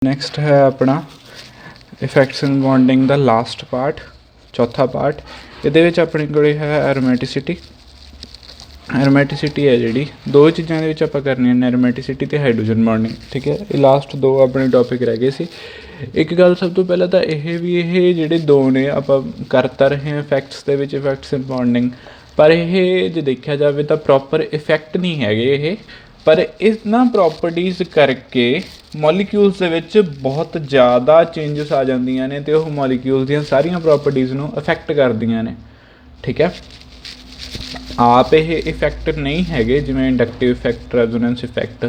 Next है अपना effects and bonding का लास्ट पार्ट चौथा पार्ट ये अपने को है एरोमैटिसिटी। एरोमैटिसिटी है जी दो चीज़ों के आप करनी एरोमैटिसिटी तो हाइड्रोजन बॉन्डिंग। ठीक है, ये लास्ट दो अपने टॉपिक रह गए सी। एक गल सब तो पहले तो यह भी ये जोड़े दो ने आप करता रहे इफैक्ट्स के इफैक्ट्स एंड बॉन्डिंग, पर यह जो देखा जाए तो प्रॉपर इफैक्ट नहीं है ये, पर इन्हां प्रॉपर्टीज़ करके मॉलीक्यूल्स दे विच बहुत ज़्यादा चेंजिस आ जांदियां ने ते ओह मॉलीक्यूल्स दीयां सारियां प्रॉपर्टीज़ नूं अफैक्ट करदियां ने। ठीक है, आप ये इफैक्ट नहीं है जिवें इंडक्टिव इफैक्ट, रेजोनेंस इफैक्ट,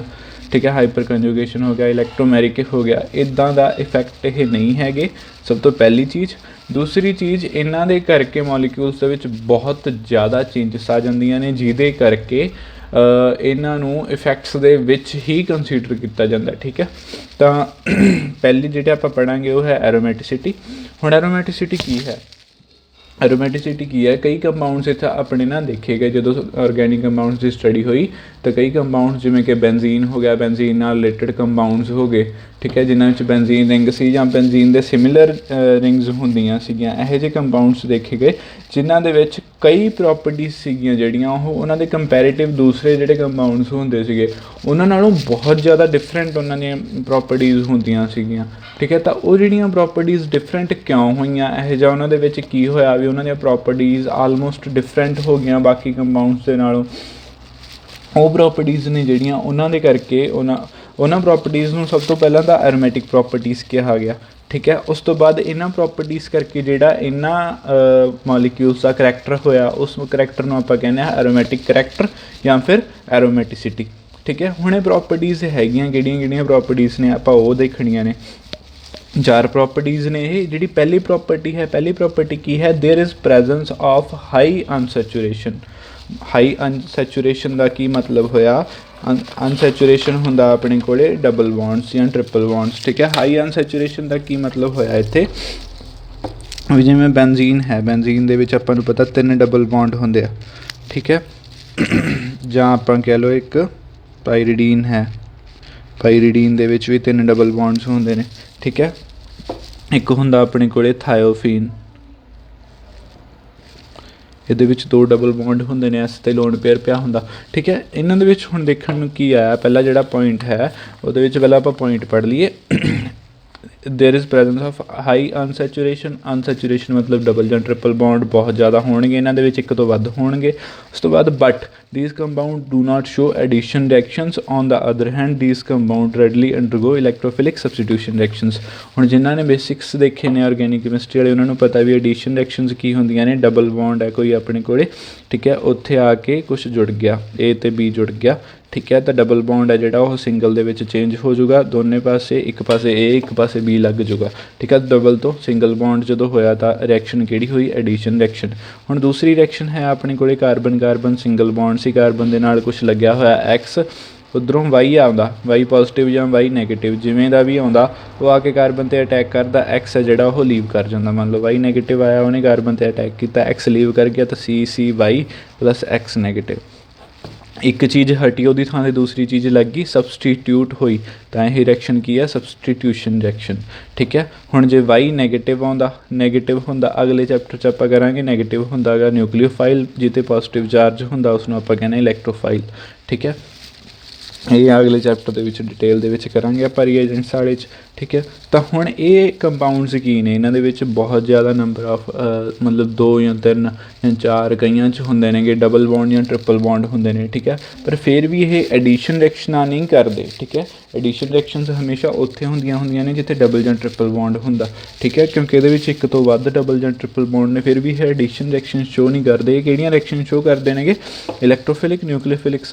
ठीक है, हाइपर कंजुगेशन हो गया, इलैक्ट्रोमैरिक हो गया, इदां दा इफैक्ट ये नहीं है। सब तो पहली चीज़। दूसरी चीज़, इन्हां दे करके मॉलीक्यूल्स दे विच बहुत ज़्यादा चेंजिस आ जांदियां ने जिहदे करके इन्हां नूं इफैक्ट्स दे विच ही कंसीडर किया जाता। ठीक है, तो पहली जिहड़ी आपां पढ़ांगे वो है एरोमैटिसिटी। हुण एरोमैटिसिटी की है? एरोमैटिसिटी की है, कई कंपाउंड्स इत्थे अपने ना देखे गए जो ऑर्गैनिक कंपाउंड्स की स्टडी हुई, तो कई कंपाउंड्स जिवें कि बेंजीन हो गया, बेंजीन नाल रिलेटेड कंपाउंड्स हो गए, ठीक है, जिन्हां बेंजीन रिंग सी जां बेंजीन दे सिमिलर रिंग्स होंदियां सीगियां, इहो जिहे कंपाउंड्स देखे गए जिन्हां दे विच कई प्रॉपर्टीज़ सीगियां जिहड़ियां ओह उन्हां दे कंपैरेटिव दूसरे जिहड़े कंपाउंड्स होंदे सीगे उन्हां नालों बहुत ज़्यादा डिफरेंट उन्हां दीयां प्रॉपर्टीज़ होंदियां सीगियां। ठीक है, तो वो जिहड़ियां प्रॉपर्टीज़ डिफरेंट क्यों होईयां, इहो जिहा उन्हां दे विच की होया भी उन्हां दीयां प्रॉपर्टीज़ आलमोस्ट डिफरेंट हो गईयां बाकी कंपाउंड्स दे नालों। वो प्रॉपर्टीज़ ने जिहड़ियां उन्हां दे करके उन्हां प्रॉपर्टीज़ नूं सब तो पहलां तां एरोमैटिक प्रॉपर्टीज़ कहा गया। ठीक है, उस तो बाद इन्हां प्रॉपर्टीज़ करके जिहड़ा इन्हां मॉलीक्यूल्स का करैक्टर होया उस करैक्टर नूं आपां कहने एरोमैटिक करैक्टर या फिर एरोमैटिसिटी। ठीक है, हुण ये प्रॉपर्टीज़ हैगियां किहड़ियां प्रॉपर्टीज़ ने आपां ओह देखणियां ने। 4 प्रॉपर्टीज़ ने ये। जिहड़ी पहली प्रॉपर्टी है, पहली प्रॉपर्टी की है, there is presence of high unsaturation. High unsaturation का की मतलब होया, अनसैचुरेशन हुंदा अपने कोले डबल बॉन्ड्स या ट्रिपल बॉन्ड्स। ठीक है, हाई अनसैचुरेशन का की मतलब होया इत्थे भी जिवें बेंजीन है, बेंजीन दे विच आपां नूं पता 3 डबल बॉन्ड हुंदे आ। ठीक है, जां आपां कह लो एक पायरीडीन है, पायरीडीन दे विच भी 3 डबल बॉन्ड्स होंदे ने। ठीक है, एक हुंदा अपने कोले थायोफीन, ਇਹਦੇ ਵਿੱਚ 2 डबल बॉन्ड होंदे ने, एस ते लोन पेयर पिया हुंदा। ठीक है, इन्हां दे विच हुण देखण नूं की आया, पहला जिहड़ा पॉइंट है ਉਹਦੇ ਵਿੱਚ ਪਹਿਲਾਂ ਆਪਾਂ पॉइंट पढ़ ਲਈਏ। There is presence of high unsaturation. Unsaturation मतलब डबल जां ट्रिपल बॉन्ड बहुत ज़्यादा होणगे, इन्हां दे विच एक तो वध होणगे। उस तो बाद but these compound do not show addition reactions, on the other hand these compound readily undergo electrophilic substitution reactions। ਹੁਣ जिन्हां ने बेसिक्स देखे ने ऑर्गेनिक केमिस्ट्री वाले उन्होंने पता भी एडिशन रिएक्शनस की होंदियां ने। डबल बॉन्ड है कोई अपने कोले, ठीक है, उत्थे आके कुछ जुड़ गया, ए ते बी जुड़ गया। ठीक है, तो डबल बॉन्ड है जिहड़ा वो सिंगल दे विच चेंज हो जाऊगा, दोनों पासे एक पासे ए एक पासे बी लग जाऊगा। ठीक है, डबल तो सिंगल बॉन्ड जो होया तो रिएक्शन किहड़ी हुई, एडिशन रिएक्शन। हुण दूसरी रिएक्शन है अपने कोले carbon carbon single bond C, carbon दे नाल कुछ लग्या होया एक्स, उधरों वाई आउंदा, वाई पॉजिटिव या वाई नैगेटिव जिवें दा भी आउंदा वो आके कार्बन ते अटैक करदा, एक्स है जिहड़ा वो लीव कर जांदा। मान लो वाई नैगेटिव आया, उन्हें कार्बन ते अटैक किया, एक्स लीव कर गया, तो सी वाई प्लस एक्स नैगेटिव। एक चीज़ हटी उहदी थां ते दूसरी चीज़ लग गई, सबसटीट्यूट हुई, तो यह रिएक्शन की है, सबसटीट्यूशन रिएक्शन। ठीक है, हुण जे वाई नैगेटिव आउंदा, नैगेटिव हुंदा, अगले चैप्टर च आपां करांगे नैगेटिव हुंदा गा न्यूक्लियोफाइल, जिते पॉजिटिव चार्ज हुंदा उसनूं आपां कहने इलैक्ट्रोफाइल। ठीक है, ये अगले चैप्टर के डिटेल दे विच करांगे आपां रिएजेंट्स वाले च। ठीक है, तो हुण ये कंपाउंड्स की ने, इन्हां दे विच बहुत ज़्यादा नंबर ऑफ मतलब 2 या 3 या 4 कईयां च हुंदे ने कि डबल बॉन्ड या ट्रिपल बॉन्ड हुंदे ने। ठीक है, पर फिर भी ये एडिशन रिएक्शनां नहीं करते। ठीक है, एडिशन रिएक्शनस हमेशा उत्थे हुंदियां ने जिथे डबल या ट्रिपल बॉन्ड हुंदा। ठीक है, क्योंकि इहदे विच एक तो वध डबल या ट्रिपल बॉन्ड ने, फिर भी ये एडिशन रिएक्शन शो नहीं करते। ये किहड़ियां रिएक्शन शो करते हैं? इलैक्ट्रोफिलिक न्यूक्लियोफिलिक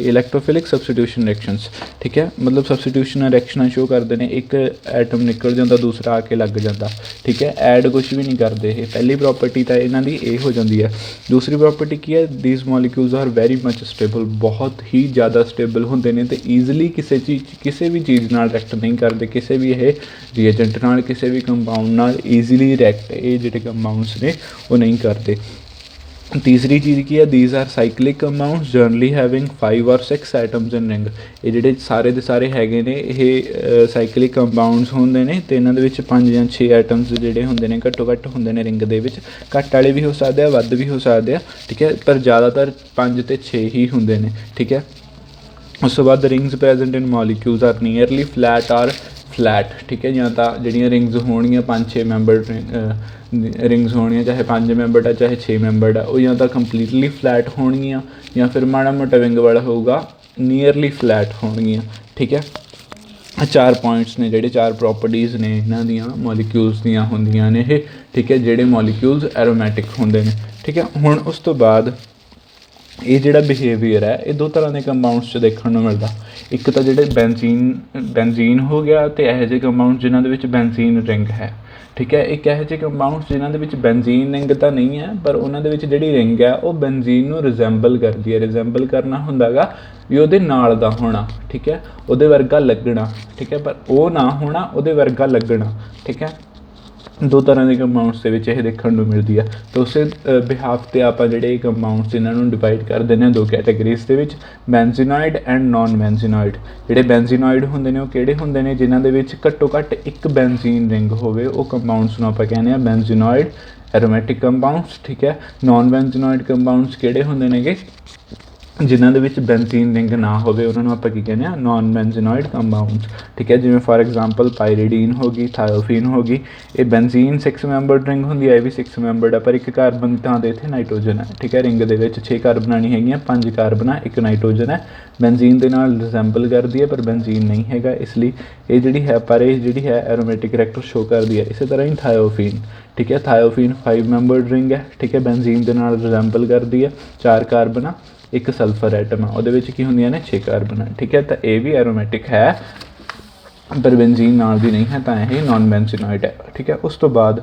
इलैक्ट्रोफिलिक सबसटीट्यूशन रिएक्शनस। ठीक है, मतलब सबसटीट्यूशन रिएक्शनां शो करते हैं, एक एटम निकल जाता दूसरा आके लग जाता। ठीक है, ऐड कुछ भी नहीं करते। ये पहली प्रॉपर्टी तो इन्हां दी ये हो जाती है। दूसरी प्रॉपर्टी की है, these molecules are very much stable, बहुत ही ज़्यादा स्टेबल होंदे ने, तो ईजिली किसी भी चीज़ नाल रिएक्ट नहीं करते, किसी भी ये रिएजेंट नाल, किसी भी कंपाउंड नाल ईजिली रिएक्ट ये जिहड़े कंपाउंड्स ने वो नहीं करते। तीसरी चीज़ की है, these are cyclic compounds generally having 5 और 6 एटम्स इन रिंग। ये ਜਿਹੜੇ ਸਾਰੇ ਦੇ ਸਾਰੇ ਹੈਗੇ ਨੇ ਇਹ ਸਾਈਕਲਿਕ ਕੰਪਾਊਂਡਸ ਹੁੰਦੇ ਨੇ ਅਤੇ ਇਹਨਾਂ ਦੇ ਵਿੱਚ 5 ਜਾਂ 6 ਐਟਮਸ ਜਿਹੜੇ ਹੁੰਦੇ ਨੇ ਘੱਟੋ ਘੱਟ ਹੁੰਦੇ ਨੇ ਰਿੰਗ ਦੇ ਵਿੱਚ। ਘੱਟ ਵਾਲੇ ਵੀ ਹੋ ਸਕਦੇ ਆ, ਵੱਧ ਵੀ ਹੋ ਸਕਦੇ ਆ, ਠੀਕ ਹੈ, ਪਰ ਜ਼ਿਆਦਾਤਰ 5 ਅਤੇ 6 ਹੀ ਹੁੰਦੇ ਨੇ, ਠੀਕ ਹੈ। ਉਸ ਤੋਂ ਬਾਅਦ rings present in molecules are nearly flat are flat, ਠੀਕ ਹੈ। ਜਾਂ ਤਾਂ ਜਿਹੜੀਆਂ ਰਿੰਗਸ ਹੋਣਗੀਆਂ 5-6 ਮੈਂਬਰ ਰਿੰਗਸ ਹੋਣਗੀਆਂ, ਚਾਹੇ 5 ਮੈਂਬਰਡ ਆ ਚਾਹੇ 6 ਮੈਂਬਰਡ ਆ, ਉਹ ਜਾਂ ਤਾਂ ਕੰਪਲੀਟਲੀ ਫਲੈਟ ਹੋਣਗੀਆਂ ਜਾਂ ਫਿਰ ਮਾੜਾ ਮੋਟਾ ਵਿੰਗ ਵਾਲਾ ਹੋਊਗਾ, ਨੀਅਰਲੀ ਫਲੈਟ ਹੋਣਗੀਆਂ, ਠੀਕ ਹੈ। 4 ਪੁਆਇੰਟਸ ਨੇ ਜਿਹੜੇ 4 ਪ੍ਰੋਪਰਟੀਜ਼ ਨੇ ਇਹਨਾਂ ਦੀਆਂ ਮੋਲੀਕਿਊਲਸ ਦੀਆਂ ਹੁੰਦੀਆਂ ਨੇ ਇਹ, ਠੀਕ ਹੈ, ਜਿਹੜੇ ਮੋਲੀਕਿਊਲਸ ਐਰੋਮੈਟਿਕ ਹੁੰਦੇ ਨੇ, ਠੀਕ ਹੈ। ਹੁਣ ਉਸ ਤੋਂ ਬਾਅਦ ਇਹ ਜਿਹੜਾ ਬਿਹੇਵੀਅਰ ਹੈ ਇਹ 2 ਤਰ੍ਹਾਂ ਦੇ ਕੰਪਾਊਂਡਸ 'ਚ ਦੇਖਣ ਨੂੰ ਮਿਲਦਾ। ਇੱਕ ਤਾਂ ਜਿਹੜੇ ਬੈਂਜ਼ੀਨ ਹੋ ਗਿਆ ਅਤੇ ਇਹੋ ਜਿਹੇ ਕੰਪਾਊਂਡ ਜਿਨ੍ਹਾਂ ਦੇ ਵਿੱਚ ਬੈਂਜ਼ੀਨ ਰਿੰਗ ਹੈ, ਠੀਕ ਹੈ। ਇੱਕ ਇਹੋ ਜਿਹੇ ਕੰਪਾਊਂਡਸ ਜਿਨ੍ਹਾਂ ਦੇ ਵਿੱਚ ਬੈਂਜ਼ੀਨ ਰਿੰਗ ਤਾਂ ਨਹੀਂ ਹੈ, ਪਰ ਉਹਨਾਂ ਦੇ ਵਿੱਚ ਜਿਹੜੀ ਰਿੰਗ ਹੈ ਉਹ ਬੈਂਜ਼ੀਨ ਨੂੰ ਰਿਜ਼ੈਂਬਲ ਕਰਦੀ ਹੈ। ਰਿਜ਼ੈਂਬਲ ਕਰਨਾ ਹੁੰਦਾ ਗਾ ਵੀ ਉਹਦੇ ਨਾਲ ਦਾ ਹੋਣਾ, ਠੀਕ ਹੈ, ਉਹਦੇ ਵਰਗਾ ਲੱਗਣਾ, ਠੀਕ ਹੈ, ਪਰ ਉਹ ਨਾ ਹੋਣਾ, ਉਹਦੇ ਵਰਗਾ ਲੱਗਣਾ, ਠੀਕ ਹੈ। 2 ਤਰ੍ਹਾਂ ਦੇ ਕੰਪਾਊਂਡਸ ਦੇ ਵਿੱਚ ਇਹ ਦੇਖਣ ਨੂੰ ਮਿਲਦੀ ਆ। ਅਤੇ ਉਸੇ ਬਿਹਾਫ 'ਤੇ ਆਪਾਂ ਜਿਹੜੇ ਕੰਪਾਊਂਡਸ ਇਹਨਾਂ ਨੂੰ ਡਿਵਾਈਡ ਕਰ ਦਿੰਦੇ ਹਾਂ 2 ਕੈਟਾਗਰੀਜ਼ ਦੇ ਵਿੱਚ, ਬੈਂਜ਼ੀਨੋਇਡ ਐਂਡ ਨੋਨ ਬੈਂਜ਼ੀਨੋਇਡ। ਜਿਹੜੇ ਬੈਂਜ਼ੀਨੋਇਡ ਹੁੰਦੇ ਨੇ ਉਹ ਕਿਹੜੇ ਹੁੰਦੇ ਨੇ, ਜਿਨ੍ਹਾਂ ਦੇ ਵਿੱਚ ਘੱਟੋ ਘੱਟ ਇੱਕ ਬੈਂਜ਼ੀਨ ਰਿੰਗ ਹੋਵੇ, ਉਹ ਕੰਪਾਊਂਡਸ ਨੂੰ ਆਪਾਂ ਕਹਿੰਦੇ ਹਾਂ ਬੈਂਜ਼ੀਨੋਇਡ ਐਰੋਮੈਟਿਕ ਕੰਪਾਊਂਡਸ, ਠੀਕ ਹੈ। ਨੋਨ ਬੈਂਜ਼ੀਨੋਇਡ ਕੰਪਾਊਂਡਸ ਕਿਹੜੇ ਹੁੰਦੇ ਨੇਗੇ, ਜਿਨ੍ਹਾਂ ਦੇ ਵਿੱਚ ਬੈਂਜ਼ੀਨ ਰਿੰਗ ਨਾ ਹੋਵੇ, ਉਹਨਾਂ ਨੂੰ ਆਪਾਂ ਕੀ ਕਹਿੰਦੇ ਹਾਂ, ਨੋਨ ਬੈਂਜ਼ੀਨੋਇਡ ਕੰਪਾਊਂਡਸ, ਠੀਕ ਹੈ। ਜਿਵੇਂ ਫਾਰ ਐਗਜ਼ਾਮਪਲ ਪਾਇਰੀਡੀਨ ਹੋ ਗਈ, ਥਾਇਓਫੀਨ ਹੋ ਗਈ, ਇਹ ਬੈਂਜ਼ੀਨ 6 ਮੈਂਬਰਡ ਰਿੰਗ ਹੁੰਦੀ ਹੈ, ਇਹ ਵੀ 6 ਮੈਂਬਰਡ ਆ, ਪਰ ਇੱਕ ਕਾਰਬਨ ਤਾਂ ਦੇ ਇੱਥੇ ਨਾਈਟ੍ਰੋਜਨ ਹੈ, ਠੀਕ ਹੈ। ਰਿੰਗ ਦੇ ਵਿੱਚ 6 ਕਾਰਬਨਾਂ ਨਹੀਂ ਹੈਗੀਆਂ, 5 ਕਾਰਬਨ ਆ, 1 ਨਾਈਟ੍ਰੋਜਨ ਹੈ। ਬੈਂਜ਼ੀਨ ਦੇ ਨਾਲ ਰਿਜ਼ੈਂਬਲ ਕਰਦੀ ਹੈ ਪਰ ਬੈਂਜ਼ੀਨ ਨਹੀਂ ਹੈਗਾ, ਇਸ ਲਈ ਇਹ ਜਿਹੜੀ ਹੈ, ਪਰ ਇਹ ਜਿਹੜੀ ਹੈ ਐਰੋਮੈਟਿਕ ਕਰੈਕਟਰ ਸ਼ੋ ਕਰਦੀ ਹੈ। ਇਸੇ ਤਰ੍ਹਾਂ ਹੀ ਥਾਇਓਫੀਨ, ਠੀਕ ਹੈ, ਥਾਇਓਫੀਨ 5 ਮੈਂਬਰਡ ਰਿੰਗ ਹੈ, ਠੀਕ ਹੈ, ਬੈਂਜ਼ੀਨ ਦੇ ਨਾਲ ਰਿਜ਼ੈਂਬਲ ਕਰਦੀ ਹੈ, 4 ਕਾਰਬਨ ਆ, 1 ਸਲਫਰ ਐਟਮ ਆ, ਉਹਦੇ ਵਿੱਚ ਕੀ ਹੁੰਦੀਆਂ ਨੇ 6 ਕਾਰਬਨ, ਠੀਕ ਹੈ। ਤਾਂ ਇਹ ਵੀ ਐਰੋਮੈਟਿਕ ਹੈ ਪਰ ਬੈਂਜ਼ੀਨ ਨਾਲ ਦੀ ਨਹੀਂ ਹੈ, ਤਾਂ ਇਹ ਨੋਨ ਬੈਂਜ਼ੀਨੋਇਡ ਹੈ, ਠੀਕ ਹੈ। ਉਸ ਤੋਂ ਬਾਅਦ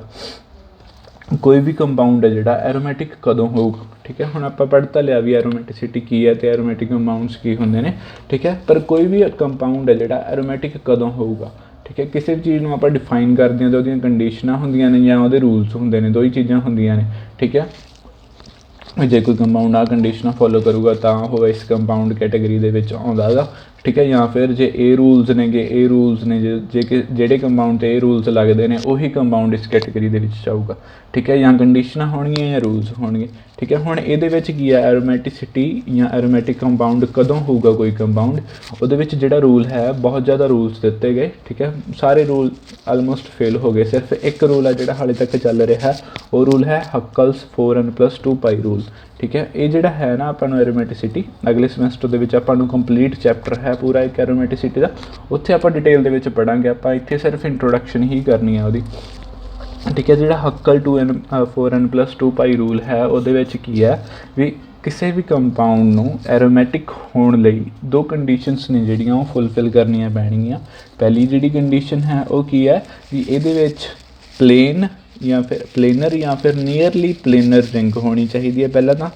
ਕੋਈ ਵੀ ਕੰਪਾਊਂਡ ਹੈ ਜਿਹੜਾ ਐਰੋਮੈਟਿਕ ਕਦੋਂ ਹੋਊਗਾ, ਠੀਕ ਹੈ। ਹੁਣ ਆਪਾਂ ਪੜ੍ਹ ਤਾਂ ਲਿਆ ਵੀ ਐਰੋਮੈਟਿਸਿਟੀ ਕੀ ਹੈ ਅਤੇ ਐਰੋਮੈਟਿਕ ਕੰਪਾਊਂਡਸ ਕੀ ਹੁੰਦੇ ਨੇ, ਠੀਕ ਹੈ, ਪਰ ਕੋਈ ਵੀ ਕੰਪਾਊਂਡ ਹੈ ਜਿਹੜਾ ਐਰੋਮੈਟਿਕ ਕਦੋਂ ਹੋਊਗਾ, ਠੀਕ ਹੈ। ਕਿਸੇ ਵੀ ਚੀਜ਼ ਨੂੰ ਆਪਾਂ ਡਿਫਾਈਨ ਕਰਦੇ ਹਾਂ ਤਾਂ ਉਹਦੀਆਂ ਕੰਡੀਸ਼ਨਾਂ ਹੁੰਦੀਆਂ ਨੇ ਜਾਂ ਉਹਦੇ ਰੂਲਸ ਹੁੰਦੇ ਨੇ, 2 ਹੀ ਚੀਜ਼ਾਂ ਹੁੰਦੀਆਂ ਨੇ, ਠੀਕ ਹੈ। ਜੇ ਕੋਈ ਕੰਪਾਊਂਡ ਆ ਕੰਡੀਸ਼ਨਾਂ ਫੋਲੋ ਕਰੂਗਾ ਤਾਂ ਉਹ ਇਸ ਕੰਪਾਊਂਡ ਕੈਟਾਗਰੀ ਦੇ ਵਿੱਚ ਆਉਂਦਾ ਗਾ, ਠੀਕ ਹੈ। ਜਾਂ ਫਿਰ ਜੇ ਇਹ ਰੂਲਸ ਨੇਗੇ, ਇਹ ਰੂਲਸ ਨੇ ਜਿਹੜੇ ਕੰਪਾਊਂਡ 'ਤੇ ਇਹ ਰੂਲਸ ਲੱਗਦੇ ਨੇ ਉਹੀ ਕੰਪਾਊਂਡ ਇਸ ਕੈਟਾਗਰੀ ਦੇ ਵਿੱਚ ਜਾਊਗਾ, ਠੀਕ ਹੈ। ਜਾਂ ਕੰਡੀਸ਼ਨਾਂ ਹੋਣਗੀਆਂ ਜਾਂ ਰੂਲਸ ਹੋਣਗੇ, ਠੀਕ ਹੈ। ਹੁਣ ਇਹਦੇ ਵਿੱਚ ਕੀ ਹੈ, ਐਰੋਮੈਟਿਸਿਟੀ ਜਾਂ ਐਰੋਮੈਟਿਕ ਕੰਪਾਊਂਡ ਕਦੋਂ ਹੋਊਗਾ ਕੋਈ ਕੰਪਾਊਂਡ, ਉਹਦੇ ਵਿੱਚ ਜਿਹੜਾ ਰੂਲ ਹੈ, ਬਹੁਤ ਜ਼ਿਆਦਾ ਰੂਲਸ ਦਿੱਤੇ ਗਏ, ਠੀਕ ਹੈ। ਸਾਰੇ ਰੂਲ ਆਲਮੋਸਟ ਫੇਲ ਹੋ ਗਏ, ਸਿਰਫ ਇੱਕ ਰੂਲ ਹੈ ਜਿਹੜਾ ਹਾਲੇ ਤੱਕ ਚੱਲ ਰਿਹਾ, ਉਹ ਰੂਲ ਹੈ ਹੱਕਲਸ 4n+2π ਰੂਲ, ਠੀਕ ਹੈ। ਇਹ ਜਿਹੜਾ ਹੈ ਨਾ ਆਪਾਂ ਨੂੰ ਐਰੋਮੈਟਿਸਿਟੀ, ਅਗਲੇ ਸਮੈਸਟਰ ਦੇ ਵਿੱਚ ਆਪਾਂ ਨੂੰ ਕੰਪਲੀਟ ਚੈਪਟਰ ਹੈ ਪੂਰਾ ਇੱਕ ਐਰੋਮੈਟਿਸਿਟੀ ਦਾ, ਉੱਥੇ ਆਪਾਂ ਡਿਟੇਲ ਦੇ ਵਿੱਚ ਪੜ੍ਹਾਂਗੇ। ਆਪਾਂ ਇੱਥੇ ਸਿਰਫ ਇੰਟਰੋਡਕਸ਼ਨ ਹੀ ਕਰਨੀ ਹੈ ਉਹਦੀ, ਠੀਕ ਹੈ। ਜਿਹੜਾ ਹੱਕਲ 4n+2π ਰੂਲ ਹੈ ਉਹਦੇ ਵਿੱਚ ਕੀ ਹੈ ਵੀ ਕਿਸੇ ਵੀ ਕੰਪਾਊਂਡ ਨੂੰ ਐਰੋਮੈਟਿਕ ਹੋਣ ਲਈ 2 ਕੰਡੀਸ਼ਨਸ ਨੇ ਜਿਹੜੀਆਂ ਉਹ ਫੁੱਲਫਿਲ ਕਰਨੀਆਂ ਪੈਣਗੀਆਂ। ਪਹਿਲੀ ਜਿਹੜੀ ਕੰਡੀਸ਼ਨ ਹੈ ਉਹ ਕੀ ਹੈ ਵੀ ਇਹਦੇ ਵਿੱਚ ਪਲੇਨ ਜਾਂ ਫਿਰ ਪਲੇਨਰ ਜਾਂ ਫਿਰ ਨੀਅਰਲੀ ਪਲੇਨਰ ਰਿੰਗ ਹੋਣੀ ਚਾਹੀਦੀ ਹੈ ਪਹਿਲਾਂ ਤਾਂ,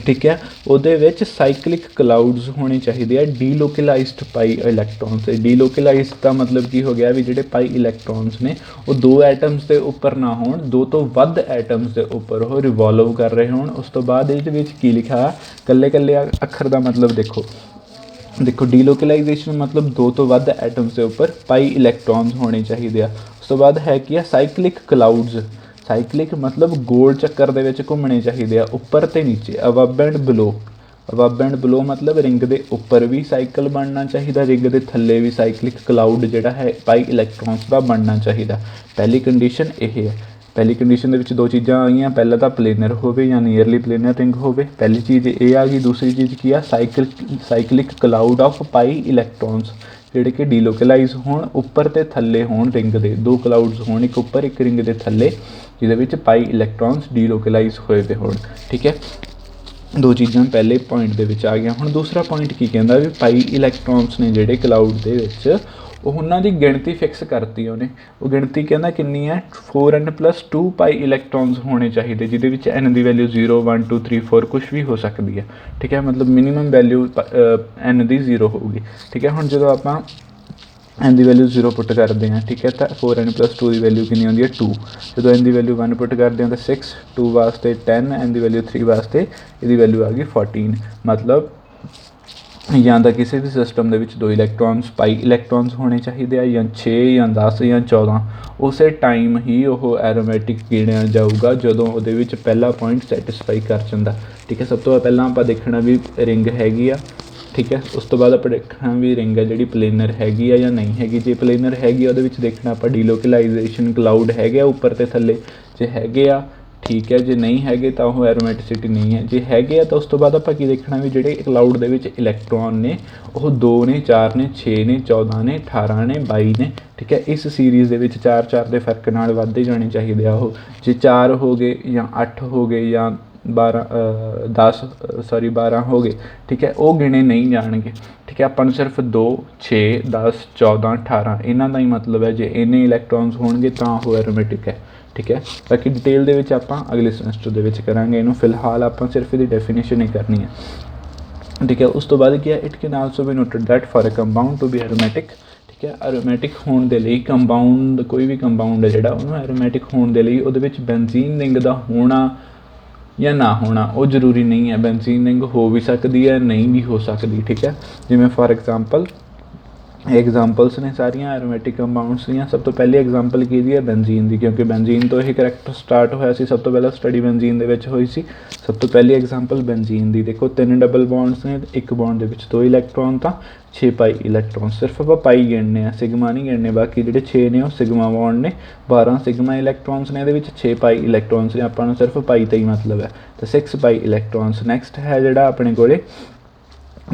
ਠੀਕ ਹੈ। ਉਹਦੇ ਵਿੱਚ ਸਾਈਕਲਿਕ ਕਲਾਊਡਸ ਹੋਣੇ ਚਾਹੀਦੇ ਆ ਡੀਲੋਕਲਾਈਜ਼ਡ ਪਾਈ ਇਲੈਕਟ੍ਰੋਨਸ। ਡੀਲੋਕਲਾਈਜ਼ਡ ਦਾ ਮਤਲਬ ਕੀ ਹੋ ਗਿਆ ਵੀ ਜਿਹੜੇ ਪਾਈ ਇਲੈਕਟ੍ਰੋਨਸ ਨੇ ਉਹ 2 ਐਟਮਸ ਦੇ ਉੱਪਰ ਨਾ ਹੋਣ, 2 ਤੋਂ ਵੱਧ ਐਟਮਸ ਦੇ ਉੱਪਰ ਉਹ ਰਿਵੋਲਵ ਕਰ ਰਹੇ ਹੋਣ। ਉਸ ਤੋਂ ਬਾਅਦ ਇਹਦੇ ਵਿੱਚ ਕੀ ਲਿਖਿਆ, ਇਕੱਲੇ ਅੱਖਰ ਦਾ ਮਤਲਬ ਦੇਖੋ ਡੀਲੋਕਲਾਈਜੇਸ਼ਨ ਮਤਲਬ 2 ਤੋਂ ਵੱਧ ਐਟਮਸ ਦੇ ਉੱਪਰ ਪਾਈ ਇਲੈਕਟ੍ਰੋਨਸ ਹੋਣੇ ਚਾਹੀਦੇ ਆ। ਉਸ ਤੋਂ ਬਾਅਦ ਹੈ ਕੀ ਆ, ਸਾਈਕਲਿਕ ਕਲਾਊਡਸ। ਸਾਈਕਲਿਕ ਮਤਲਬ ਗੋਲ ਚੱਕਰ ਦੇ ਵਿੱਚ ਘੁੰਮਣੇ ਚਾਹੀਦੇ ਆ, ਉੱਪਰ ਅਤੇ ਨੀਚੇ, ਅਬਵ ਐਂਡ ਬਿਲੋ ਮਤਲਬ ਰਿੰਗ ਦੇ ਉੱਪਰ ਵੀ ਸਾਈਕਲ ਬਣਨਾ ਚਾਹੀਦਾ, ਰਿੰਗ ਦੇ ਥੱਲੇ ਵੀ ਸਾਈਕਲਿਕ ਕਲਾਊਡ ਜਿਹੜਾ ਹੈ ਪਾਈ ਇਲੈਕਟ੍ਰੋਨਸ ਦਾ ਬਣਨਾ ਚਾਹੀਦਾ। ਪਹਿਲੀ ਕੰਡੀਸ਼ਨ ਇਹ ਹੈ। ਪਹਿਲੀ ਕੰਡੀਸ਼ਨ ਦੇ ਵਿੱਚ 2 ਚੀਜ਼ਾਂ ਆਈਆਂ, ਪਹਿਲਾਂ ਤਾਂ ਪਲੇਨਰ ਹੋਵੇ ਜਾਂ ਨੀਅਰਲੀ ਪਲੇਨਰ ਰਿੰਗ ਹੋਵੇ, ਪਹਿਲੀ ਚੀਜ਼ ਇਹ ਆ ਗਈ। ਦੂਸਰੀ ਚੀਜ਼ ਕੀ ਆ, ਸਾਈਕਲਿਕ ਕਲਾਊਡ ਆਫ ਪਾਈ ਇਲੈਕਟ੍ਰੋਨਸ ਜਿਹੜੇ ਕਿ ਡੀਲੋਕਲਾਈਜ਼ ਹੋਣ, ਉੱਪਰ ਅਤੇ ਥੱਲੇ ਹੋਣ, ਰਿੰਗ ਦੇ 2 ਕਲਾਊਡਸ ਹੋਣ, ਇੱਕ ਉੱਪਰ ਇੱਕ ਰਿੰਗ ਦੇ ਥੱਲੇ, ਜਿਹਦੇ ਵਿੱਚ ਪਾਈ ਇਲੈਕਟ੍ਰੋਨਸ ਡੀਲੋਕਲਾਈਜ਼ ਹੋਏ ਵੇ ਹੋਣ, ਠੀਕ ਹੈ। 2 ਚੀਜ਼ਾਂ ਪਹਿਲੇ ਪੁਆਇੰਟ ਦੇ ਵਿੱਚ ਆ ਗਈਆਂ। ਹੁਣ ਦੂਸਰਾ ਪੁਆਇੰਟ ਕੀ ਕਹਿੰਦਾ ਵੀ ਪਾਈ ਇਲੈਕਟ੍ਰੋਨਸ ਨੇ ਜਿਹੜੇ ਕਲਾਊਡ ਦੇ ਵਿੱਚ, ਉਹਨਾਂ ਦੀ ਗਿਣਤੀ ਫਿਕਸ ਕਰਤੀ ਉਹਨੇ। ਉਹ ਗਿਣਤੀ ਕਹਿੰਦਾ ਕਿੰਨੀ ਹੈ, 4n+2π ਇਲੈਕਟ੍ਰੋਨਸ ਹੋਣੇ ਚਾਹੀਦੇ, ਜਿਹਦੇ ਵਿੱਚ n ਦੀ ਵੈਲਿਊ 0 1 2 3 4 ਕੁਛ ਵੀ ਹੋ ਸਕਦੀ ਹੈ, ਠੀਕ ਹੈ। ਮਤਲਬ ਮਿਨੀਮਮ ਵੈਲਿਊ n ਦੀ 0 ਹੋਊਗੀ, ਠੀਕ ਹੈ। ਹੁਣ ਜਦੋਂ ਆਪਾਂ एन की वैल्यू 0 पुट करते हैं, ठीक है। तो 4n+2 की वैल्यू कितनी आती है 2। जो एन की वैल्यू 1 पुट करते हैं तो 6, 2 वास्ते 10, एन की वैल्यू 3 वास्ते ये वैल्यू आ गई 14। मतलब या तो किसी भी सिस्टम के 2 इलैक्ट्रॉन्स पाई इलैक्ट्रॉन्स होने चाहिए या 6 या 10 या 14 उस टाइम ही वो एरोमैटिक गिणिया जाऊगा ਜਦੋਂ ਉਹਦੇ ਵਿੱਚ पहला पॉइंट सैटिस्फाई कर ਜਾਂਦਾ, ठीक है। सब तो पहला आप देखना भी रिंग हैगी आ, ठीक है। उस तो बाद आप देखना भी रिंग है जी प्लेनर हैगी या नहीं हैगी। जे प्लेनर हैगी वो देखना आप डीलोकलाइजेशन क्लाउड है उपर तो थले, जे है ठीक है। जे नहीं है तो वो एरोमैटिसिटी नहीं है। जे है तो उस तो बाद आप देखना भी जोड़े क्लाउड के इलैक्ट्रॉन ने वो 2 ने 4 ने 6 ने 14 ने 18 ने 22 ने, ठीक है। इस सीरीज़ के 4-4 के फर्क नाल वधदे जाने चाहिए। वो जे 4 हो गए या 8 हो गए या 12 हो गए, ठीक है, वो गिने नहीं जाएंगे, ठीक है। अपन सिर्फ 2, 6, 10, 14, 18 इन्हों का ही मतलब है। जे इन्ने इलैक्ट्रॉन्स होंगे तो वो एरोमैटिक है, ठीक है। बाकी डिटेल दे विच आपां अगले सेमेस्टर के करांगे। इनू फिलहाल आपां सिर्फ इसकी डेफिनेशन ही करनी है, ठीक है। उस तो बाद क्या it can also be noted that for a compound to be aromatic, ठीक है। एरोमैटिक होने के लिए कंपाउंड कोई भी कंपाउंड है जोड़ा उन्होंने एरोमैटिक होने के लिए वो बेंजीन रिंग का होना या ना होना वो जरूरी नहीं है। बेंजीन रिंग हो भी सकती है, नहीं भी हो सकती, ठीक है। जिमें फॉर एग्जाम्पल एग्जाम्पल्स ने सारिया एरोमैटिक कंपाउंड्स दी। सब तो पहली एग्जाम्पल की है बेंजीन की, क्योंकि बेंजीन तो यही करैक्टर स्टार्ट होया सी। सब तो पहला स्टडी बेंजीन हुई सी। सब तो पहली एग्जाम्पल बेंजीन की। देखो 3 डबल बॉन्ड्स ने, एक बॉन्ड के 2 इलैक्ट्रॉन तो 6 पाई इलैक्ट्रॉन। सिर्फ आप पाई गिनने, सिग्मा नहीं गिनने। बाकी जो 6 ने वो सिग्मा बॉन्ड ने, 12 सिग्मा इलैक्ट्रॉन्स ने, ये 6 पाई इलैक्ट्रॉन्स ने। आपको सिर्फ पाई तो ही मतलब है, तो 6 पाई इलैक्ट्रॉन्स। नैक्सट है जोड़ा अपने को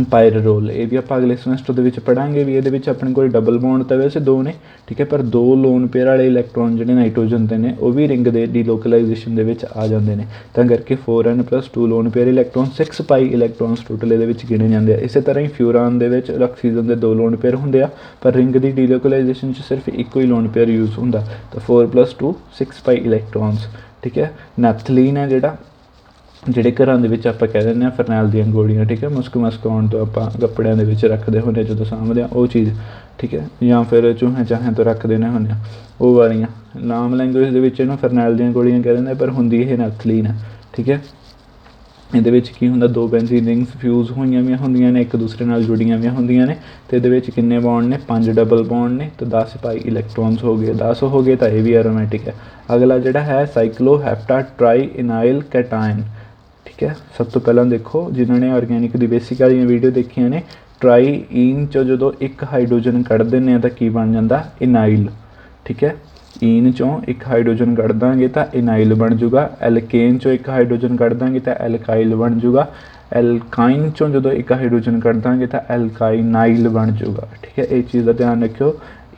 पायर रोल, ये भी आप अगले सेमेस्टर के पढ़ांगे भी। ये अपने को डबल बॉन्ड तो वैसे 2 ने, ठीक है, पर 2 लोन पेयर वाले इलैक्ट्रॉन जो नाइट्रोजन के हैं वो भी रिंग के डीलोकलाइजेशन आ जाते हैं। तो करके 4n+2 लोन पेयर इलैक्ट्रॉन 6 पाई इलैक्ट्रॉन्स टोटल ये गिने जाते हैं। इस तरह ही फ्यूरान के ऑक्सीजन के 2 लोन पेयर होंगे, पर रिंग की डीलोकलाइजेशन सिर्फ एक ही लोन पेयर यूज़ होंगे। तो 4+2 6 पाई इलैक्ट्रॉन्स, ठीक है। नैप्थलीन है जोड़ा ਜਿਹੜੇ ਘਰਾਂ ਦੇ ਵਿੱਚ ਆਪਾਂ ਕਹਿ ਦਿੰਦੇ ਹਾਂ ਫਰਨੈਲ ਦੀਆਂ ਗੋਲੀਆਂ, ਠੀਕ ਹੈ। ਮੁਸਕ ਆਉਣ ਤੋਂ ਆਪਾਂ ਕੱਪੜਿਆਂ ਦੇ ਵਿੱਚ ਰੱਖਦੇ ਹੁੰਦੇ ਹਾਂ ਜਦੋਂ ਸਾਂਭਦੇ ਹਾਂ ਉਹ ਚੀਜ਼, ਠੀਕ ਹੈ। ਜਾਂ ਫਿਰ ਚੂਹੇ ਚਾਹੇ ਤੋਂ ਰੱਖ ਦੇਣੇ ਹੁੰਦੇ ਆ ਉਹ ਵਾਲੀਆਂ। ਨਾਮ ਲੈਂਗੁਏਜ ਦੇ ਵਿੱਚ ਇਹਨੂੰ ਫਰਨੈਲ ਦੀਆਂ ਗੋਲੀਆਂ ਕਹਿ ਦਿੰਦੇ, ਪਰ ਹੁੰਦੀ ਇਹ ਨੈਪਥਲੀਨ ਹੈ, ਠੀਕ ਹੈ। ਇਹਦੇ ਵਿੱਚ ਕੀ ਹੁੰਦਾ, 2 ਬੈਂਜ਼ੀਨ ਰਿੰਗਸ ਫਿਊਜ਼ ਹੋਈਆਂ ਵੀ ਹੁੰਦੀਆਂ ਨੇ, ਇੱਕ ਦੂਸਰੇ ਨਾਲ ਜੁੜੀਆਂ ਵੀ ਹੁੰਦੀਆਂ ਨੇ। ਅਤੇ ਇਹਦੇ ਵਿੱਚ ਕਿੰਨੇ ਬੌਂਡ ਨੇ, 5 ਡਬਲ ਬੌਂਡ ਨੇ, ਅਤੇ 10 ਪਾਈ ਇਲੈਕਟ੍ਰੋਨਸ ਹੋ ਗਏ। 10 ਹੋ ਗਏ ਤਾਂ ਇਹ ਵੀ ਐਰੋਮੈਟਿਕ ਹੈ। ਅਗਲਾ ਜਿਹੜਾ ਹੈ ਸਾਈਕਲੋਹੈਪਟਾ ਟਰਾਈ ਇਨਾइल कैटायन, ठीक है। सब तो पहला देखो जिन्होंने ऑर्गेनिक की बेसिक वाली वीडियो देखिया ने, ट्राईन चो जो एक हाइड्रोजन कढ़ दें तो की बन जाता इनाइल, ठीक है। ईन चों एक हाइड्रोजन कढ़ देंगे तो इनाइल बन जूगा। एल्केन चो एक हाइड्रोजन कढ़ देंगे तो एल्काइल बन जूगा। एल्काइन चों जो एक हाइड्रोजन कढ़ देंगे तो एल्काइनाइल बन जूगा, ठीक है। इस चीज़ का ध्यान रखियो।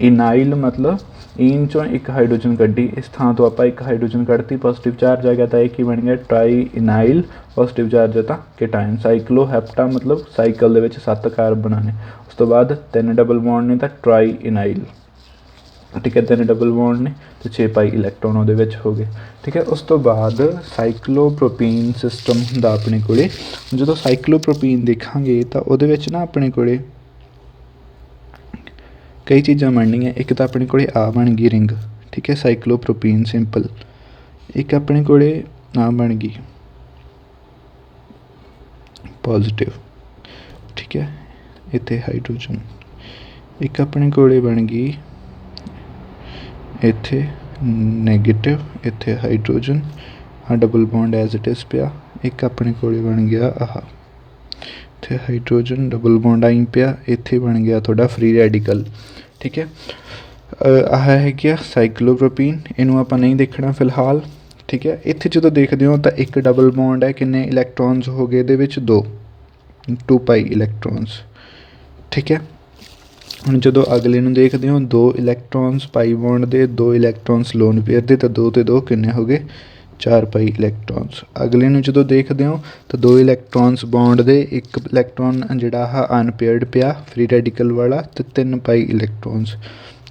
इनाइल मतलब ईन चों एक हाइड्रोजन कड्डी, इस थां तो आप एक हाइड्रोजन कढ़ती, पॉजिटिव चार्ज आ गया तो एक ही बन गया ट्राई इनाइल, पॉजिटिव चार्ज है तो कैटायन। साइक्लोहैप्टा मतलब साइकिल के 7 कार्बन ने। उस तो बाद 3 डबल बॉन्ड ने तो ट्राई इनाइल, ठीक है। 3 डबल बॉन्ड ने तो 6 पाई इलैक्ट्रॉन वो हो गए, ठीक है। उस तो बाद साइक्लोप्रोपीन सिस्टम होंदा अपने कोले। जो साइक्लोप्रोपीन देखांगे तो वो ना अपने कोले कई चीज़ां बननियां। एक तो अपने को आ बन गई रिंग, ठीक है, साइक्लोप्रोपीन सिंपल। एक अपने को आ बन गई पॉजिटिव, ठीक है, इत्थे हाइड्रोजन। एक अपने को बन गई इत्थे नैगेटिव, इत्थे हाइड्रोजन, हाँ double bond as it is पिया। एक अपने को बन गया आह इत्थे हाइड्रोजन डबल बॉन्ड आई पिया, इत्थे बन गया थोड़ा फ्री रेडिकल, ठीक है। आह है क्या साइक्लोप्रोपीन, इनू आप नहीं देखना फिलहाल, ठीक है। इत्थे जो देखते हो तो एक डबल बॉन्ड है, किन्ने इलैक्ट्रॉन्स हो गए ये 2 पाई इलैक्ट्रॉन्स, ठीक है। हम जो अगले नूं देखते हो 2 इलैक्ट्रॉन्स पाई बॉन्ड के, 2 इलैक्ट्रॉन्स लोन पेयर के, तो 2 ते 2 किन्ने हो गए 4 पाई इलैक्ट्रॉन्स। अगले नूं जो देखते हो तो 2 इलैक्ट्रॉन्स बॉन्ड के, एक इलैक्ट्रॉन जोड़ा अनपेयर्ड पिया फ्री रेडिकल वाला, तो 3 पाई इलैक्ट्रॉन्स।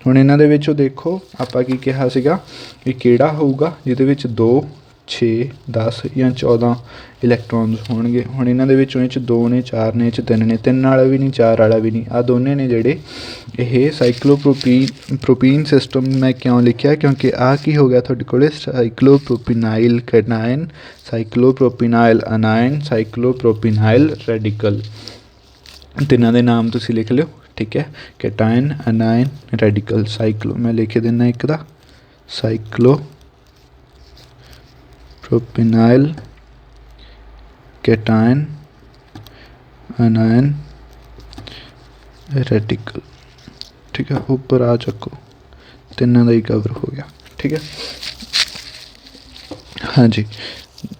हुण इन्हां दे विचों देखो आपां की कहा सीगा भी किहड़ा होऊगा जिहदे विच 2 6 10 ਜਾਂ 14 ਇਲੈਕਟ੍ਰੋਨਸ ਹੋਣਗੇ। ਹੁਣ ਇਹਨਾਂ ਦੇ ਵਿੱਚੋਂ ਇਹ 'ਚ 2 ਨੇ, 4 ਨੇ, ਇਹ 'ਚ 3 ਨੇ। 3 ਵਾਲਾ ਵੀ ਨਹੀਂ, 4 ਵਾਲਾ ਵੀ ਨਹੀਂ, ਆਹ ਦੋਨੇ ਨੇ ਜਿਹੜੇ ਇਹ ਸਾਈਕਲੋਪ੍ਰੋਪੀਨ ਸਿਸਟਮ ਮੈਂ ਕਿਉਂ ਲਿਖਿਆ, ਕਿਉਂਕਿ ਆਹ ਕੀ ਹੋ ਗਿਆ ਤੁਹਾਡੇ ਕੋਲ ਸਾਈਕਲੋਪ੍ਰੋਪੀਨਾਈਲ ਕੈਟਾਇਨ, ਸਾਈਕਲੋਪ੍ਰੋਪੀਨਾਈਲ ਅਨਾਇਨ, ਸਾਈਕਲੋਪ੍ਰੋਪੀਨਾਈਲ ਰੈਡੀਕਲ। ਤਿੰਨਾਂ ਦੇ ਨਾਮ ਤੁਸੀਂ ਲਿਖ ਲਿਓ, ਠੀਕ ਹੈ। ਕੈਟਾਇਨ, ਅਨਾਇਨ, ਰੈਡੀਕਲ। ਸਾਈਕਲੋ ਮੈਂ ਲਿਖ ਦਿੰਦਾ ਇੱਕ ਦਾ, ਸਾਈਕਲੋਪ੍ਰੋਪੀਨਾਈਲ ਕੈਟਾਇਨ, ਅਨਾਇਨ, ਰੈਡੀਕਲ, ਠੀਕ ਹੈ। ਉੱਪਰ ਆ ਚੱਕੋ, ਤਿੰਨਾਂ ਦਾ ਹੀ ਕਵਰ ਹੋ ਗਿਆ, ਠੀਕ ਹੈ। ਹਾਂਜੀ,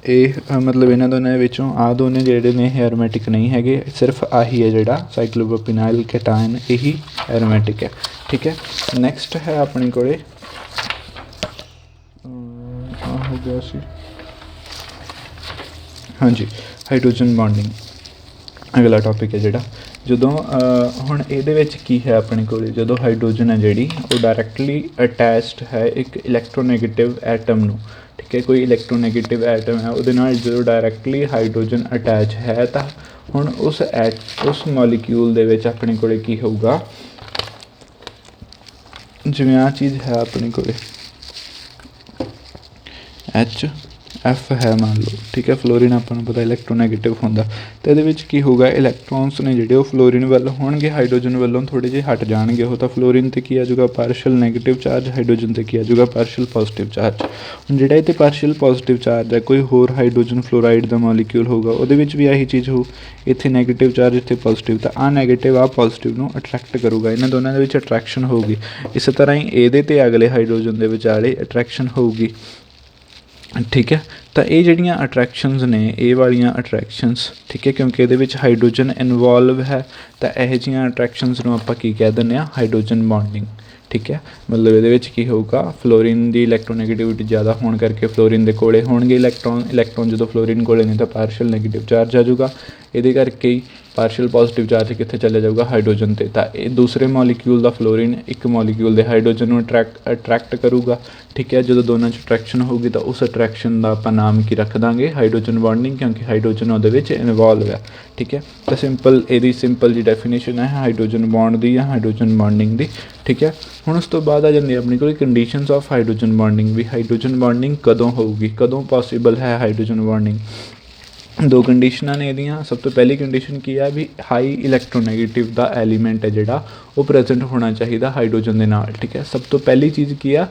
ਇਹ ਮਤਲਬ ਇਹਨਾਂ ਦੋਨਾਂ ਵਿੱਚੋਂ ਆਹ ਦੋਨੇ ਜਿਹੜੇ ਨੇ ਐਰੋਮੈਟਿਕ ਨਹੀਂ ਹੈਗੇ, ਸਿਰਫ ਆਹੀ ਹੈ ਜਿਹੜਾ ਸਾਈਕਲੋਪ੍ਰੋਪੀਨਾਈਲ ਕੈਟਾਇਨ, ਇਹੀ ਐਰੋਮੈਟਿਕ ਹੈ, ਠੀਕ ਹੈ। ਨੈਕਸਟ ਹੈ ਆਪਣੇ ਕੋਲ ਹੋ ਗਿਆ ਸੀ, ਹਾਂਜੀ, ਹਾਈਡਰੋਜਨ ਬੌਂਡਿੰਗ ਅਗਲਾ ਟੌਪਿਕ ਹੈ ਜਿਹੜਾ। ਜਦੋਂ ਹੁਣ ਇਹਦੇ ਵਿੱਚ ਕੀ ਹੈ ਆਪਣੇ ਕੋਲ, ਜਦੋਂ ਹਾਈਡਰੋਜਨ ਹੈ ਜਿਹੜੀ ਉਹ ਡਾਇਰੈਕਟਲੀ ਅਟੈਚਡ ਹੈ ਇੱਕ ਇਲੈਕਟ੍ਰੋਨੈਗੇਟਿਵ ਐਟਮ ਨੂੰ, ਠੀਕ ਹੈ। ਕੋਈ ਇਲੈਕਟ੍ਰੋਨੈਗੇਟਿਵ ਐਟਮ ਹੈ, ਉਹਦੇ ਨਾਲ ਜਦੋਂ ਡਾਇਰੈਕਟਲੀ ਹਾਈਡਰੋਜਨ ਅਟੈਚ ਹੈ ਤਾਂ ਹੁਣ ਉਸ ਮੋਲੀਕਿਊਲ ਦੇ ਵਿੱਚ ਆਪਣੇ ਕੋਲ ਕੀ ਹੋਊਗਾ, ਜਿਵੇਂ ਆਹ ਚੀਜ਼ ਹੈ ਆਪਣੇ ਕੋਲ HF ਹੈ ਮੰਨ ਲਓ, ਠੀਕ ਹੈ। ਫਲੋਰੀਨ ਆਪਾਂ ਨੂੰ ਪਤਾ ਇਲੈਕਟ੍ਰੋਨੈਗੇਟਿਵ ਹੁੰਦਾ, ਅਤੇ ਇਹਦੇ ਵਿੱਚ ਕੀ ਹੋਊਗਾ, ਇਲੈਕਟ੍ਰੋਨਸ ਨੇ ਜਿਹੜੇ ਉਹ ਫਲੋਰੀਨ ਵੱਲ ਹੋਣਗੇ, ਹਾਈਡਰੋਜਨ ਵੱਲੋਂ ਥੋੜ੍ਹੇ ਜਿਹੇ ਹਟ ਜਾਣਗੇ। ਉਹ ਤਾਂ ਫਲੋਰੀਨ 'ਤੇ ਕੀ ਆ ਜਾਊਗਾ, ਪਾਰਸ਼ਲ ਨੈਗੇਟਿਵ ਚਾਰਜ, ਹਾਈਡਰੋਜਨ 'ਤੇ ਕੀ ਆ ਜਾਊਗਾ, ਪਾਰਸ਼ਲ ਪੋਜ਼ੀਟਿਵ ਚਾਰਜ। ਹੁਣ ਜਿਹੜਾ ਇਹ 'ਤੇ ਪਾਰਸ਼ਲ ਪੋਜ਼ੀਟਿਵ ਚਾਰਜ ਹੈ, ਕੋਈ ਹੋਰ ਹਾਈਡਰੋਜਨ ਫਲੋਰਾਈਡ ਦਾ ਮੋਲੀਕਿਊਲ ਹੋਊਗਾ, ਉਹਦੇ ਵਿੱਚ ਵੀ ਆਹੀ ਚੀਜ਼ ਹੋਊ, ਇੱਥੇ ਨੈਗੇਟਿਵ ਚਾਰਜ, ਇੱਥੇ ਪੋਜ਼ੀਟਿਵ, ਤਾਂ ਆਹ ਨੈਗੇਟਿਵ ਆਹ ਪੋਜ਼ੀਟਿਵ ਨੂੰ ਅਟਰੈਕਟ ਕਰੂਗਾ, ਇਹਨਾਂ ਦੋਨਾਂ ਦੇ ਵਿੱਚ ਅਟਰੈਕਸ਼ਨ ਹੋਊਗੀ। ਇਸੇ ਤਰ੍ਹਾਂ ਹੀ ਇਹਦੇ 'ਤੇ ਅਗਲੇ ਹਾਈਡਰੋਜਨ ਦੇ ਵਿਚਾਲੇ ਅਟਰੈਕਸ਼ਨ ਹੋਊਗੀ, ਠੀਕ ਹੈ। ਤਾਂ ਇਹ ਜਿਹੜੀਆਂ ਅਟਰੈਕਸ਼ਨਸ ਨੇ, ਇਹ ਵਾਲੀਆਂ ਅਟਰੈਕਸ਼ਨਸ, ਠੀਕ ਹੈ, ਕਿਉਂਕਿ ਇਹਦੇ ਵਿੱਚ ਹਾਈਡਰੋਜਨ ਇਨਵੋਲਵ ਹੈ, ਤਾਂ ਇਹੋ ਜਿਹੀਆਂ ਅਟਰੈਕਸ਼ਨਸ ਨੂੰ ਆਪਾਂ ਕੀ ਕਹਿ ਦਿੰਦੇ ਹਾਂ, ਹਾਈਡਰੋਜਨ ਬੌਂਡਿੰਗ, ਠੀਕ ਹੈ। ਮਤਲਬ ਇਹਦੇ ਵਿੱਚ ਕੀ ਹੋਊਗਾ, ਫਲੋਰੀਨ ਦੀ ਇਲੈਕਟ੍ਰੋਨੈਗੇਟਿਵਿਟੀ ਜ਼ਿਆਦਾ ਹੋਣ ਕਰਕੇ ਫਲੋਰੀਨ ਦੇ ਕੋਲੇ ਹੋਣਗੇ ਇਲੈਕਟ੍ਰੋਨ ਜਦੋਂ ਫਲੋਰੀਨ ਕੋਲੇ ਨਹੀਂ ਤਾਂ ਪਾਰਸ਼ਲ ਨੈਗੇਟਿਵ ਚਾਰਜ ਆ ਜਾਊਗਾ। ਇਹਦੇ ਕਰਕੇ ਹੀ ਪਾਰਸ਼ਲ ਪੋਜ਼ੀਟਿਵ ਚਾਰਜ ਕਿੱਥੇ ਚਲੇ ਜਾਊਗਾ, ਹਾਈਡਰੋਜਨ 'ਤੇ। ਤਾਂ ਇਹ ਦੂਸਰੇ ਮੋਲੀਕਿਊਲ ਦਾ ਫਲੋਰੀਨ ਇੱਕ ਮੋਲੀਕਿਊਲ ਦੇ ਹਾਈਡਰੋਜਨ ਨੂੰ ਅਟਰੈਕਟ ਕਰੂਗਾ, ਠੀਕ ਹੈ। ਜਦੋਂ ਦੋਨਾਂ 'ਚ ਅਟਰੈਕਸ਼ਨ ਹੋਊਗੀ ਤਾਂ ਉਸ ਅਟਰੈਕਸ਼ਨ ਦਾ ਆਪਾਂ ਨਾਮ ਕੀ ਰੱਖ ਦਾਂਗੇ, ਹਾਈਡਰੋਜਨ ਬੌਂਡਿੰਗ, ਕਿਉਂਕਿ ਹਾਈਡਰੋਜਨ ਉਹਦੇ ਵਿੱਚ ਇਨਵੋਲਵ ਹੈ, ਠੀਕ ਹੈ। ਤਾਂ ਇਹਦੀ ਸਿੰਪਲ ਜੀ ਡੈਫੀਨੇਸ਼ਨ ਹੈ ਹਾਈਡਰੋਜਨ ਬੌਂਡ ਦੀ ਜਾਂ ਹਾਈਡਰੋਜਨ ਬੌਂਡਿੰਗ ਦੀ, ਠੀਕ ਹੈ। ਹੁਣ ਉਸ ਤੋਂ ਬਾਅਦ ਆ ਜਾਂਦੀ ਆਪਣੀ ਕੋਲ ਕੰਡੀਸ਼ਨਸ ਆਫ ਹਾਈਡਰੋਜਨ ਬੌਂਡਿੰਗ, ਵੀ ਹਾਈਡਰੋਜਨ ਬੌਂਡਿੰਗ ਕਦੋਂ ਹੋਊਗੀ, ਕਦੋਂ ਪੋਸੀਬਲ ਹੈ ਹਾਈਡਰੋਜਨ ਬੌਂਡਿੰਗ। ਦੋ ਕੰਡੀਸ਼ਨਾਂ ਨੇ ਇਹਦੀਆਂ। ਸਭ ਤੋਂ ਪਹਿਲੀ ਕੰਡੀਸ਼ਨ ਕੀ ਹੈ, ਵੀ ਹਾਈ ਇਲੈਕਟ੍ਰੋਨੈਗੇਟਿਵ ਦਾ ਐਲੀਮੈਂਟ ਹੈ ਜਿਹੜਾ ਉਹ ਪ੍ਰੈਜ਼ੈਂਟ ਹੋਣਾ ਚਾਹੀਦਾ ਹਾਈਡਰੋਜਨ ਦੇ ਨਾਲ, ਠੀਕ ਹੈ। ਸਭ ਤੋਂ ਪਹਿਲੀ ਚੀਜ਼ ਕੀ ਆ,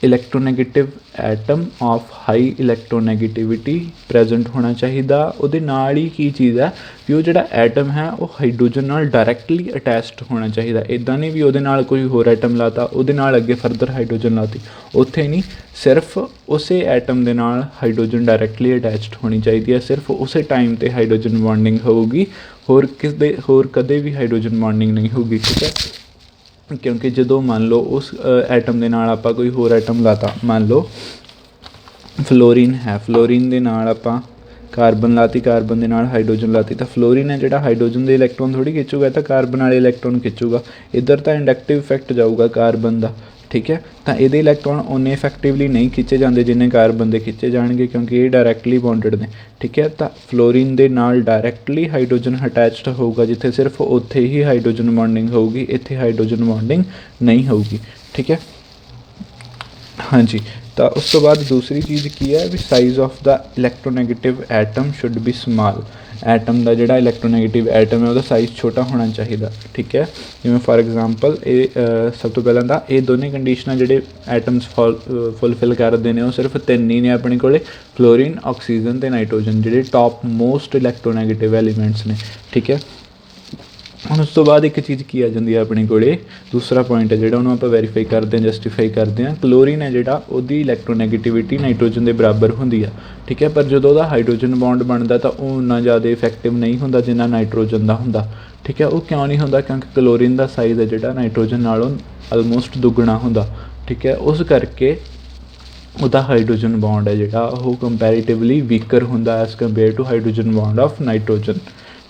electronegative atom of high ਇਲੈਕਟ੍ਰੋਨੈਗੇਟਿਵਿਟੀ present ਹੋਣਾ ਚਾਹੀਦਾ। ਉਹਦੇ ਨਾਲ ਹੀ ਕੀ ਚੀਜ਼ ਹੈ, ਵੀ ਉਹ ਜਿਹੜਾ ਐਟਮ ਹੈ ਉਹ ਹਾਈਡਰੋਜਨ ਨਾਲ ਡਾਇਰੈਕਟਲੀ ਅਟੈਚਡ ਹੋਣਾ ਚਾਹੀਦਾ। ਇੱਦਾਂ ਨਹੀਂ ਵੀ ਉਹਦੇ ਨਾਲ ਕੋਈ ਹੋਰ ਐਟਮ ਲਾਤਾ, ਉਹਦੇ ਨਾਲ ਅੱਗੇ ਫਰਦਰ ਹਾਈਡਰੋਜਨ ਲਾਤੀ, ਉੱਥੇ ਨਹੀਂ, ਸਿਰਫ ਉਸੇ ਐਟਮ ਦੇ ਨਾਲ ਹਾਈਡਰੋਜਨ ਡਾਇਰੈਕਟਲੀ ਅਟੈਚਡ ਹੋਣੀ ਚਾਹੀਦੀ ਹੈ। ਸਿਰਫ ਉਸੇ ਟਾਈਮ 'ਤੇ ਹਾਈਡਰੋਜਨ ਬੌਂਡਿੰਗ ਹੋਊਗੀ, ਹੋਰ ਕਦੇ ਵੀ ਹਾਈਡਰੋਜਨ ਬੌਂਡਿੰਗ ਨਹੀਂ ਹੋਊਗੀ, ਠੀਕ ਹੈ। ਕਿਉਂਕਿ ਜਦੋਂ ਮੰਨ ਲਓ ਉਸ ਐਟਮ ਦੇ ਨਾਲ ਆਪਾਂ ਕੋਈ ਹੋਰ ਐਟਮ ਲਾਤਾ, ਮੰਨ ਲਓ ਫਲੋਰੀਨ ਹੈ, ਫਲੋਰੀਨ ਦੇ ਨਾਲ ਆਪਾਂ ਕਾਰਬਨ ਲਾਤੀ, ਕਾਰਬਨ ਦੇ ਨਾਲ ਹਾਈਡਰੋਜਨ ਲਾਤੀ, ਤਾਂ ਫਲੋਰੀਨ ਹੈ ਜਿਹੜਾ ਹਾਈਡਰੋਜਨ ਦੇ ਇਲੈਕਟ੍ਰੋਨ ਥੋੜ੍ਹੀ ਖਿੱਚੂਗਾ, ਤਾਂ ਕਾਰਬਨ ਵਾਲੇ ਇਲੈਕਟ੍ਰੋਨ ਖਿੱਚੂਗਾ। ਇੱਧਰ ਤਾਂ ਇੰਡਕਟਿਵ ਇਫੈਕਟ ਜਾਊਗਾ ਕਾਰਬਨ ਦਾ, ਠੀਕ ਹੈ। ਤਾਂ ਇਹਦੇ ਇਲੈਕਟ੍ਰੋਨ ਓਨੇ ਇਫੈਕਟਿਵਲੀ ਨਹੀਂ ਖਿੱਚੇ ਜਾਂਦੇ ਜਿੰਨੇ ਕਾਰਬਨ ਦੇ ਖਿੱਚੇ ਜਾਣਗੇ, ਕਿਉਂਕਿ ਇਹ ਡਾਇਰੈਕਟਲੀ ਬੌਂਡਡ ਨੇ, ਠੀਕ ਹੈ। ਤਾਂ ਫਲੋਰੀਨ ਦੇ ਨਾਲ ਡਾਇਰੈਕਟਲੀ ਹਾਈਡਰੋਜਨ ਅਟੈਚਡ ਹੋਊਗਾ, ਜਿੱਥੇ ਸਿਰਫ ਉੱਥੇ ਹੀ ਹਾਈਡਰੋਜਨ ਬੌਂਡਿੰਗ ਹੋਊਗੀ, ਇੱਥੇ ਹਾਈਡਰੋਜਨ ਬੌਂਡਿੰਗ ਨਹੀਂ ਹੋਊਗੀ, ਠੀਕ ਹੈ। ਹਾਂਜੀ, ਤਾਂ ਉਸ ਤੋਂ ਬਾਅਦ ਦੂਸਰੀ ਚੀਜ਼ ਕੀ ਹੈ, ਵੀ size of the electronegative atom should be small. Atom ਦਾ ਜਿਹੜਾ ਇਲੈਕਟ੍ਰੋਨੈਗੇਟਿਵ ਐਟਮ ਹੈ ਉਹਦਾ ਸਾਈਜ਼ ਛੋਟਾ ਹੋਣਾ ਚਾਹੀਦਾ, ਠੀਕ ਹੈ। ਜਿਵੇਂ ਫਾਰ ਐਗਜ਼ਾਮਪਲ ਇਹ ਸਭ ਤੋਂ ਪਹਿਲਾਂ ਤਾਂ ਇਹ ਦੋਨੇ ਕੰਡੀਸ਼ਨਾਂ ਜਿਹੜੇ ਐਟਮਸ ਫੁੱਲਫਿਲ ਕਰਦੇ ਨੇ ਉਹ ਸਿਰਫ 3 ਹੀ ਨੇ ਆਪਣੇ ਕੋਲ, ਫਲੋਰੀਨ, ਆਕਸੀਜਨ ਅਤੇ ਨਾਈਟ੍ਰੋਜਨ, ਜਿਹੜੇ ਟੌਪ ਮੋਸਟ ਇਲੈਕਟ੍ਰੋਨੈਗੇਟਿਵ ਐਲੀਮੈਂਟਸ ਨੇ, ਠੀਕ ਹੈ। ਹੁਣ ਉਸ ਤੋਂ ਬਾਅਦ ਇੱਕ ਚੀਜ਼ ਕੀ ਆ ਜਾਂਦੀ ਹੈ ਆਪਣੇ ਕੋਲ, ਦੂਸਰਾ ਪੁਆਇੰਟ ਹੈ ਜਿਹੜਾ ਉਹਨੂੰ ਆਪਾਂ ਵੈਰੀਫਾਈ ਕਰਦੇ ਹਾਂ, ਜਸਟੀਫਾਈ ਕਰਦੇ ਹਾਂ। ਕਲੋਰੀਨ ਹੈ ਜਿਹੜਾ ਉਹਦੀ ਇਲੈਕਟ੍ਰੋਨੈਗੇਟਿਵਿਟੀ ਨਾਈਟ੍ਰੋਜਨ ਦੇ ਬਰਾਬਰ ਹੁੰਦੀ ਆ, ਠੀਕ ਹੈ। ਪਰ ਜਦੋਂ ਉਹਦਾ ਹਾਈਡਰੋਜਨ ਬੌਂਡ ਬਣਦਾ ਤਾਂ ਉਹ ਉਨਾ ਜ਼ਿਆਦਾ ਇਫੈਕਟਿਵ ਨਹੀਂ ਹੁੰਦਾ ਜਿੰਨਾ ਨਾਈਟ੍ਰੋਜਨ ਦਾ ਹੁੰਦਾ, ਠੀਕ ਹੈ। ਉਹ ਕਿਉਂ ਨਹੀਂ ਹੁੰਦਾ, ਕਿਉਂਕਿ ਕਲੋਰੀਨ ਦਾ ਸਾਈਜ਼ ਹੈ ਜਿਹੜਾ ਨਾਈਟ੍ਰੋਜਨ ਨਾਲੋਂ ਆਲਮੋਸਟ ਦੁੱਗਣਾ ਹੁੰਦਾ, ਠੀਕ ਹੈ। ਉਸ ਕਰਕੇ ਉਹਦਾ ਹਾਈਡਰੋਜਨ ਬੌਂਡ ਹੈ ਜਿਹੜਾ ਉਹ ਕੰਪੈਰੀਟਿਵਲੀ ਵੀਕਰ ਹੁੰਦਾ as compare to hydrogen bond of nitrogen,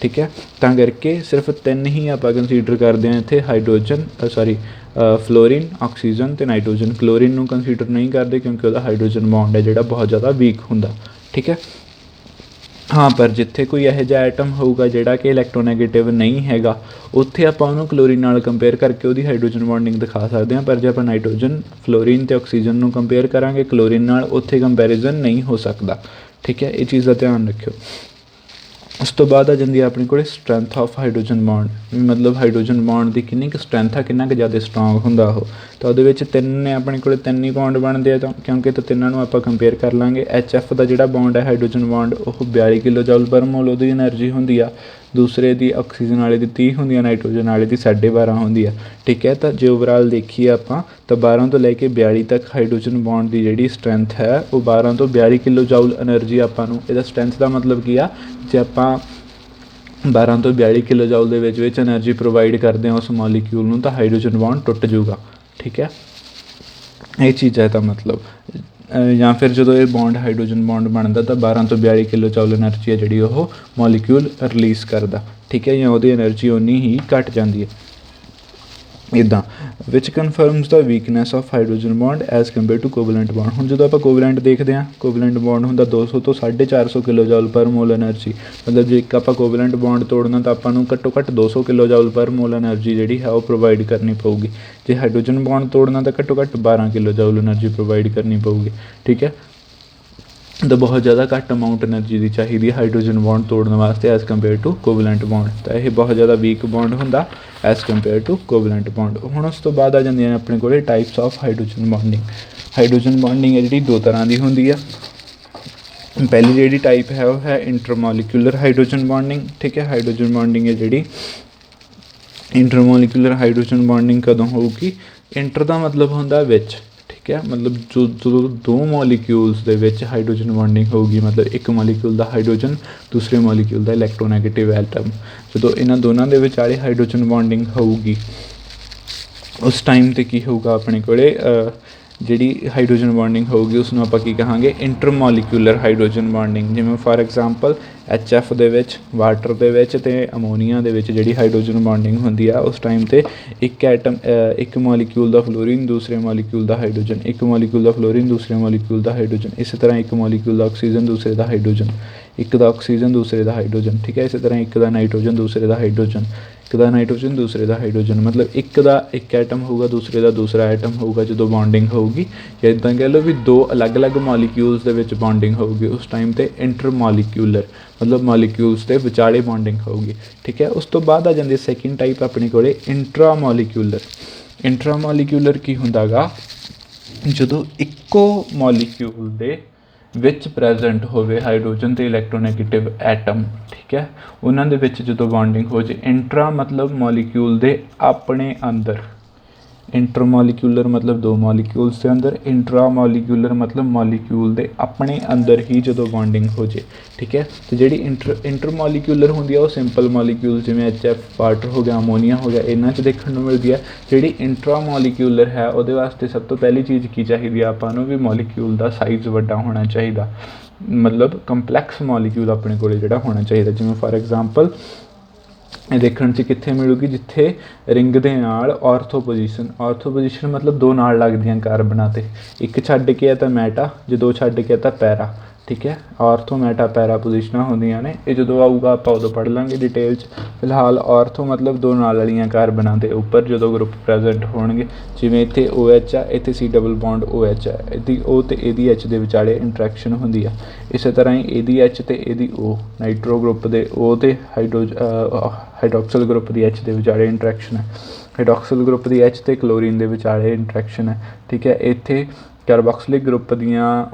ਠੀਕ ਹੈ। ਤਾਂ ਕਰਕੇ ਸਿਰਫ 3 ਹੀ ਆਪਾਂ ਕੰਸੀਡਰ ਕਰਦੇ ਹਾਂ ਇੱਥੇ, ਫਲੋਰੀਨ, ਆਕਸੀਜਨ ਅਤੇ ਨਾਈਟ੍ਰੋਜਨ। ਕਲੋਰੀਨ ਨੂੰ ਕੰਸੀਡਰ ਨਹੀਂ ਕਰਦੇ ਕਿਉਂਕਿ ਉਹਦਾ ਹਾਈਡਰੋਜਨ ਬੌਂਡ ਹੈ ਜਿਹੜਾ ਬਹੁਤ ਜ਼ਿਆਦਾ ਵੀਕ ਹੁੰਦਾ। ਠੀਕ ਹੈ, ਹਾਂ ਪਰ ਜਿੱਥੇ ਕੋਈ ਇਹੋ ਜਿਹਾ ਐਟਮ ਹੋਊਗਾ ਜਿਹੜਾ ਕਿ ਇਲੈਕਟ੍ਰੋਨੈਗੇਟਿਵ ਨਹੀਂ ਹੈਗਾ, ਉੱਥੇ ਆਪਾਂ ਉਹਨੂੰ ਕਲੋਰੀਨ ਨਾਲ ਕੰਪੇਅਰ ਕਰਕੇ ਉਹਦੀ ਹਾਈਡਰੋਜਨ ਬੌਂਡਿੰਗ ਦਿਖਾ ਸਕਦੇ ਹਾਂ। ਪਰ ਜੇ ਆਪਾਂ ਨਾਈਟ੍ਰੋਜਨ, ਫਲੋਰੀਨ ਅਤੇ ਆਕਸੀਜਨ ਨੂੰ ਕੰਪੇਅਰ ਕਰਾਂਗੇ ਕਲੋਰੀਨ ਨਾਲ, ਉੱਥੇ ਕੰਪੈਰੀਜ਼ਨ ਨਹੀਂ ਹੋ ਸਕਦਾ। ਠੀਕ ਹੈ, ਇਹ ਚੀਜ਼ ਦਾ ਧਿਆਨ ਰੱਖਿਓ। ਉਸ ਤੋਂ ਬਾਅਦ ਆ ਜਾਂਦੀ ਹੈ ਆਪਣੇ ਕੋਲ ਸਟਰੈਂਥ ਆਫ ਹਾਈਡਰੋਜਨ ਬੌਂਡ, ਮਤਲਬ ਹਾਈਡਰੋਜਨ ਬੌਂਡ ਦੀ ਕਿੰਨੀ ਕੁ ਸਟਰੈਂਥ ਆ, ਕਿੰਨਾ ਕੁ ਜ਼ਿਆਦਾ ਸਟਰੋਂਗ ਹੁੰਦਾ ਉਹ। ਤਾਂ ਉਹਦੇ ਵਿੱਚ ਤਿੰਨ ਨੇ ਆਪਣੇ ਕੋਲ, ਤਿੰਨ ਹੀ ਬੌਂਡ ਬਣਦੇ ਆ ਤਾਂ ਕਿਉਂਕਿ ਤਾਂ ਤਿੰਨਾਂ ਨੂੰ ਆਪਾਂ ਕੰਪੇਅਰ ਕਰ ਲਾਂਗੇ। HF ਦਾ ਜਿਹੜਾ ਬੌਂਡ ਹੈ ਹਾਈਡਰੋਜਨ ਬੌਂਡ, ਉਹ 42 ਕਿਲੋ ਜੂਲ ਪਰ ਮੋਲ ਉਹਦੀ ਐਨਰਜੀ ਹੁੰਦੀ ਆ। ਦੂਸਰੇ ਦੀ ਆਕਸੀਜਨ ਵਾਲੇ ਦੀ 30 ਹੁੰਦੀ ਆ, ਨਾਈਟ੍ਰੋਜਨ ਵਾਲੇ ਦੀ 12.5 ਹੁੰਦੀ ਆ। ਠੀਕ ਹੈ, ਤਾਂ ਜੇ ਓਵਰਆਲ ਦੇਖੀਏ ਆਪਾਂ ਤਾਂ 12 ਤੋਂ ਲੈ ਕੇ 42 ਤੱਕ ਹਾਈਡਰੋਜਨ ਬੌਂਡ ਦੀ ਜਿਹੜੀ ਸਟਰੈਂਥ ਹੈ ਉਹ 12 ਤੋਂ 42 ਕਿਲੋ ਜੂਲ ਐਨਰਜੀ ਆਪਾਂ ਨੂੰ। ਇਹਦਾ ਸਟਰੈਂਥ ਦਾ ਮਤਲਬ ਕੀ ਆ, ਜੇ ਆਪਾਂ 12 ਤੋਂ 42 ਕਿਲੋ ਜੂਲ ਦੇ ਵਿੱਚ ਐਨਰਜੀ ਪ੍ਰੋਵਾਈਡ ਕਰਦੇ ਹਾਂ ਉਸ ਮੋਲੀਕਿਊਲ ਨੂੰ, ਤਾਂ ਹਾਈਡਰੋਜਨ ਬੌਂਡ ਟੁੱਟ ਜਾਊਗਾ। ਠੀਕ ਹੈ, ਇਹ ਚੀਜ਼ ਹੈ ਤਾਂ ਮਤਲਬ, ਜਾਂ ਫਿਰ ਜਦੋਂ ਇਹ ਬੌਂਡ ਹਾਈਡਰੋਜਨ ਬੌਂਡ ਬਣਦਾ ਤਾਂ 12 ਤੋਂ 42 ਕਿਲੋ ਜੂਲ ਐਨਰਜੀ ਹੈ ਜਿਹੜੀ ਉਹ ਮੋਲੀਕਿਊਲ ਰਿਲੀਜ਼ ਕਰਦਾ। ਠੀਕ ਹੈ, ਜਾਂ ਉਹਦੀ ਐਨਰਜੀ ਓਨੀ ਹੀ ਘੱਟ ਜਾਂਦੀ ਹੈ। ਇੱਦਾਂ ਵਿਚ confirms the weakness of hydrogen bond as compare to covalent bond. ਹੁਣ ਜਦੋਂ ਆਪਾਂ ਕੋਵਲੈਂਟ ਦੇਖਦੇ ਹਾਂ, ਕੋਵਲੈਂਟ ਬੌਂਡ ਹੁੰਦਾ 200 ਤੋਂ 450 ਕਿਲੋ ਜੂਲ ਪਰ ਮੋਲ ਐਨਰਜੀ। ਮਤਲਬ ਜੇ ਇੱਕ ਆਪਾਂ ਕੋਵਲੈਂਟ ਬੌਂਡ ਤੋੜਨਾ ਤਾਂ ਆਪਾਂ ਨੂੰ ਘੱਟੋ ਘੱਟ 200 ਕਿਲੋ ਜੂਲ ਪਰ ਮੋਲ ਐਨਰਜੀ ਜਿਹੜੀ ਹੈ ਉਹ ਪ੍ਰੋਵਾਈਡ ਕਰਨੀ ਪਊਗੀ। ਜੇ ਹਾਈਡਰੋਜਨ ਬੌਂਡ ਤੋੜਨਾ ਤਾਂ ਘੱਟੋ ਘੱਟ 12 ਕਿਲੋ ਜੂਲ ਐਨਰਜੀ ਪ੍ਰੋਵਾਈਡ ਕਰਨੀ ਪਊਗੀ। ਠੀਕ ਹੈ, ਤਾਂ ਬਹੁਤ ਜ਼ਿਆਦਾ ਘੱਟ ਅਮਾਊਂਟ ਐਨਰਜੀ ਦੀ ਚਾਹੀਦੀ ਹੈ ਹਾਈਡਰੋਜਨ ਬੌਂਡ ਤੋੜਨ ਵਾਸਤੇ as compare to covalent bond. ਤਾਂ ਇਹ ਬਹੁਤ ਜ਼ਿਆਦਾ ਵੀਕ ਬੌਂਡ ਹੁੰਦਾ as compare to covalent bond. ਹੁਣ ਉਸ ਤੋਂ ਬਾਅਦ ਆ ਜਾਂਦੀਆਂ ਨੇ ਆਪਣੇ ਕੋਲ types of hydrogen bonding. Hydrogen bonding ਹੈ ਜਿਹੜੀ ਦੋ ਤਰ੍ਹਾਂ ਦੀ ਹੁੰਦੀ ਆ। ਪਹਿਲੀ ਜਿਹੜੀ ਟਾਈਪ ਹੈ ਉਹ ਹੈ ਇੰਟਰਮੋਲੀਕੂਲਰ ਹਾਈਡਰੋਜਨ ਬੌਂਡਿੰਗ। ਠੀਕ ਹੈ, ਹਾਈਡਰੋਜਨ ਬੌਂਡਿੰਗ ਹੈ ਜਿਹੜੀ ਇੰਟਰਮੋਲੀਕੂਲਰ ਹਾਈਡਰੋਜਨ ਬੌਂਡਿੰਗ ਕਦੋਂ ਹੋਊਗੀ? ਇੰਟਰ ਦਾ ਮਤਲਬ ਹੁੰਦਾ ਵਿੱਚ। ਠੀਕ ਹੈ, ਮਤਲਬ ਜਦੋਂ ਦੋ ਮੋਲੀਕਿਊਲਸ ਦੇ ਵਿੱਚ ਹਾਈਡਰੋਜਨ ਬੌਂਡਿੰਗ ਹੋਊਗੀ, ਮਤਲਬ ਇੱਕ ਮੋਲੀਕਿਊਲ ਦਾ ਹਾਈਡਰੋਜਨ, ਦੂਸਰੇ ਮੋਲੀਕਿਊਲ ਦਾ ਇਲੈਕਟ੍ਰੋਨੈਗੇਟਿਵ ਐਟਮ, ਜਦੋਂ ਇਹਨਾਂ ਦੋਨਾਂ ਦੇ ਵਿਚਾਲੇ ਹਾਈਡਰੋਜਨ ਬੌਂਡਿੰਗ ਹੋਊਗੀ ਉਸ ਟਾਈਮ 'ਤੇ ਕੀ ਹੋਊਗਾ ਆਪਣੇ ਕੋਲ, ਜਿਹੜੀ ਹਾਈਡਰੋਜਨ ਬੌਂਡਿੰਗ ਹੋਊਗੀ ਉਸ ਨੂੰ ਆਪਾਂ ਕੀ ਕਹਾਂਗੇ? Intermolecular hydrogen bonding. ਜਿਵੇਂ ਫਾਰ ਐਗਜ਼ਾਮਪਲ HF ਦੇ ਵਿੱਚ, ਵਾਟਰ ਦੇ ਵਿੱਚ ਅਤੇ ਅਮੋਨੀਆ ਦੇ ਵਿੱਚ ਜਿਹੜੀ ਹਾਈਡਰੋਜਨ ਬੌਂਡਿੰਗ ਹੁੰਦੀ ਆ ਉਸ ਟਾਈਮ 'ਤੇ ਇੱਕ ਐਟਮ, ਇੱਕ ਮੋਲੀਕਿਊਲ ਦਾ ਫਲੋਰੀਨ, ਦੂਸਰੇ ਮੋਲੀਕਿਊਲ ਦਾ ਹਾਈਡਰੋਜਨ, ਇੱਕ ਮੋਲੀਕਿਊਲ ਦਾ ਫਲੋਰੀਨ, ਦੂਸਰੇ ਮੋਲੀਕਿਊਲ ਦਾ ਹਾਈਡਰੋਜਨ। ਇਸੇ ਤਰ੍ਹਾਂ ਇੱਕ ਮੋਲੀਕਿਊਲ ਦਾ ਆਕਸੀਜਨ, ਦੂਸਰੇ ਦਾ ਹਾਈਡਰੋਜਨ, ਇੱਕ ਦਾ ਆਕਸੀਜਨ, ਦੂਸਰੇ ਦਾ ਹਾਈਡਰੋਜਨ। ਠੀਕ ਹੈ, ਇਸੇ ਤਰ੍ਹਾਂ ਇੱਕ ਦਾ ਨਾਈਟ੍ਰੋਜਨ, ਦੂਸਰੇ ਦਾ ਹਾਈਡਰੋਜਨ, ਇੱਕ ਦਾ ਨਾਈਟ੍ਰੋਜਨ, ਦੂਸਰੇ ਦਾ ਹਾਈਡਰੋਜਨ। ਮਤਲਬ ਇੱਕ ਦਾ ਇੱਕ ਐਟਮ ਹੋਊਗਾ, ਦੂਸਰੇ ਦਾ ਦੂਸਰਾ ਐਟਮ ਹੋਊਗਾ ਜਦੋਂ ਬੌਂਡਿੰਗ ਹੋਊਗੀ। ਜਾਂ ਇੱਦਾਂ ਕਹਿ ਲਓ ਵੀ ਦੋ ਅਲੱਗ ਅਲੱਗ ਮੋਲੀਕਿਊਲਸ ਦੇ ਵਿੱਚ ਬੌਂਡਿੰਗ ਹੋਊਗੀ ਉਸ ਟਾਈਮ 'ਤੇ ਇੰਟਰਮੋਲੀਕੂਲਰ, ਮਤਲਬ ਮੋਲੀਕਿਊਲਸ ਦੇ ਵਿਚਾਲੇ ਬੌਂਡਿੰਗ ਹੋਊਗੀ। ਠੀਕ ਹੈ, ਉਸ ਤੋਂ ਬਾਅਦ ਆ ਜਾਂਦੀ ਸੈਕਿੰਡ ਟਾਈਪ ਆਪਣੇ ਕੋਲ ਇੰਟਰਾਮੋਲੀਕੂਲਰ। ਇੰਟਰਾਮੋਲੀਕੂਲਰ ਕੀ ਹੁੰਦਾ ਗਾ? ਜਦੋਂ ਇੱਕੋ ਮੋਲੀਕਿਊਲ ਦੇ ਵਿੱਚ ਪ੍ਰੈਜੈਂਟ ਹੋਵੇ ਹਾਈਡਰੋਜਨ ਅਤੇ ਇਲੈਕਟ੍ਰੋਨੈਗੇਟਿਵ ਐਟਮ। ਠੀਕ ਹੈ, ਉਹਨਾਂ ਦੇ ਵਿੱਚ ਜਦੋਂ ਬੌਂਡਿੰਗ ਹੋ ਜੇ। ਇੰਟਰਾ ਮਤਲਬ ਮੋਲੀਕਿਊਲ ਦੇ ਆਪਣੇ ਅੰਦਰ, ਇੰਟਰਮੋਲੀਕੂਲਰ ਮਤਲਬ ਦੋ ਮੋਲੀਕਿਊਲਸ ਦੇ ਅੰਦਰ, ਇੰਟਰਾਮੋਲੀਕੂਲਰ ਮਤਲਬ ਮੋਲੀਕਿਊਲ ਦੇ ਆਪਣੇ ਅੰਦਰ ਹੀ ਜਦੋਂ ਬੌਂਡਿੰਗ ਹੋ ਜੇ। ਠੀਕ ਹੈ, ਅਤੇ ਜਿਹੜੀ ਇੰਟਰਮੋਲੀਕੂਲਰ ਹੁੰਦੀ ਆ ਉਹ ਸਿੰਪਲ ਮੋਲੀਕਿਊਲ ਜਿਵੇਂ HF, ਵਾਟਰ ਹੋ ਗਿਆ, ਅਮੋਨੀਆ ਹੋ ਗਿਆ, ਇਹਨਾਂ 'ਚ ਦੇਖਣ ਨੂੰ ਮਿਲਦੀ ਹੈ। ਜਿਹੜੀ ਇੰਟਰਾਮੋਲੀਕੂਲਰ ਹੈ ਉਹਦੇ ਵਾਸਤੇ ਸਭ ਤੋਂ ਪਹਿਲੀ ਚੀਜ਼ ਕੀ ਚਾਹੀਦੀ ਆ ਆਪਾਂ ਨੂੰ? ਵੀ ਮੋਲੀਕਿਊਲ ਦਾ ਸਾਈਜ਼ ਵੱਡਾ ਹੋਣਾ ਚਾਹੀਦਾ, ਮਤਲਬ ਕੰਪਲੈਕਸ ਮੋਲੀਕਿਊਲ ਆਪਣੇ ਕੋਲ ਜਿਹੜਾ ਹੋਣਾ ਚਾਹੀਦਾ। ਜਿਵੇਂ ਫਾਰ ਐਗਜ਼ਾਮਪਲ ਇਹ ਦੇਖਣ 'ਚ ਕਿੱਥੇ ਮਿਲੂਗੀ? ਜਿੱਥੇ ਰਿੰਗ ਦੇ ਨਾਲ ਆਰਥੋ ਪੋਜੀਸ਼ਨ ਮਤਲਬ ਦੋ ਨਾਲ ਲੱਗਦੀਆਂ ਕਾਰਬਨਾਂ 'ਤੇ, ਇੱਕ ਛੱਡ ਕੇ ਆ ਤਾਂ ਮੈਟਾ, ਜੇ ਦੋ ਛੱਡ ਕੇ ਤਾਂ ਪੈਰਾ। ਠੀਕ ਹੈ, ਆਰਥੋ, ਮੈਟਾ, ਪੈਰਾ ਪੋਜੀਸ਼ਨਾਂ ਹੁੰਦੀਆਂ ਨੇ। ਇਹ ਜਦੋਂ ਆਊਗਾ ਆਪਾਂ ਉਦੋਂ ਪੜ੍ਹ ਲਾਂਗੇ ਡਿਟੇਲ 'ਚ। ਫਿਲਹਾਲ ਆਰਥੋ ਮਤਲਬ ਦੋ ਨਾਲ ਵਾਲੀਆਂ ਕਾਰਬਨਾਂ ਦੇ ਉੱਪਰ ਜਦੋਂ ਗਰੁੱਪ ਪ੍ਰੈਜੈਂਟ ਹੋਣਗੇ। ਜਿਵੇਂ ਇੱਥੇ OH ਆ, ਇੱਥੇ C ਡਬਲ ਬੌਂਡ OH ਆ, ਇਹਦੀ O ਅਤੇ ਇਹਦੀ H ਦੇ ਵਿਚਾਲੇ ਇੰਟਰੈਕਸ਼ਨ ਹੁੰਦੀ ਆ। ਇਸੇ ਤਰ੍ਹਾਂ ਹੀ ਇਹਦੀ H ਅਤੇ ਇਹਦੀ O, ਨਾਈਟਰੋ ਗਰੁੱਪ ਦੇ O ਅਤੇ ਹਾਈਡਰੋਕਸਲ ਗਰੁੱਪ ਦੀ H ਦੇ ਵਿਚਾਲੇ ਇੰਟਰੈਕਸ਼ਨ ਹੈ। ਹਾਈਡਰੋਕਸਲ ਗਰੁੱਪ ਦੀ H ਅਤੇ ਕਲੋਰੀਨ ਦੇ ਵਿਚਾਲੇ ਇੰਟਰੈਕਸ਼ਨ ਹੈ। ਠੀਕ ਹੈ, ਇੱਥੇ ਕਾਰਬੋਕਸਿਲਿਕ ਗਰੁੱਪ ਦੀਆਂ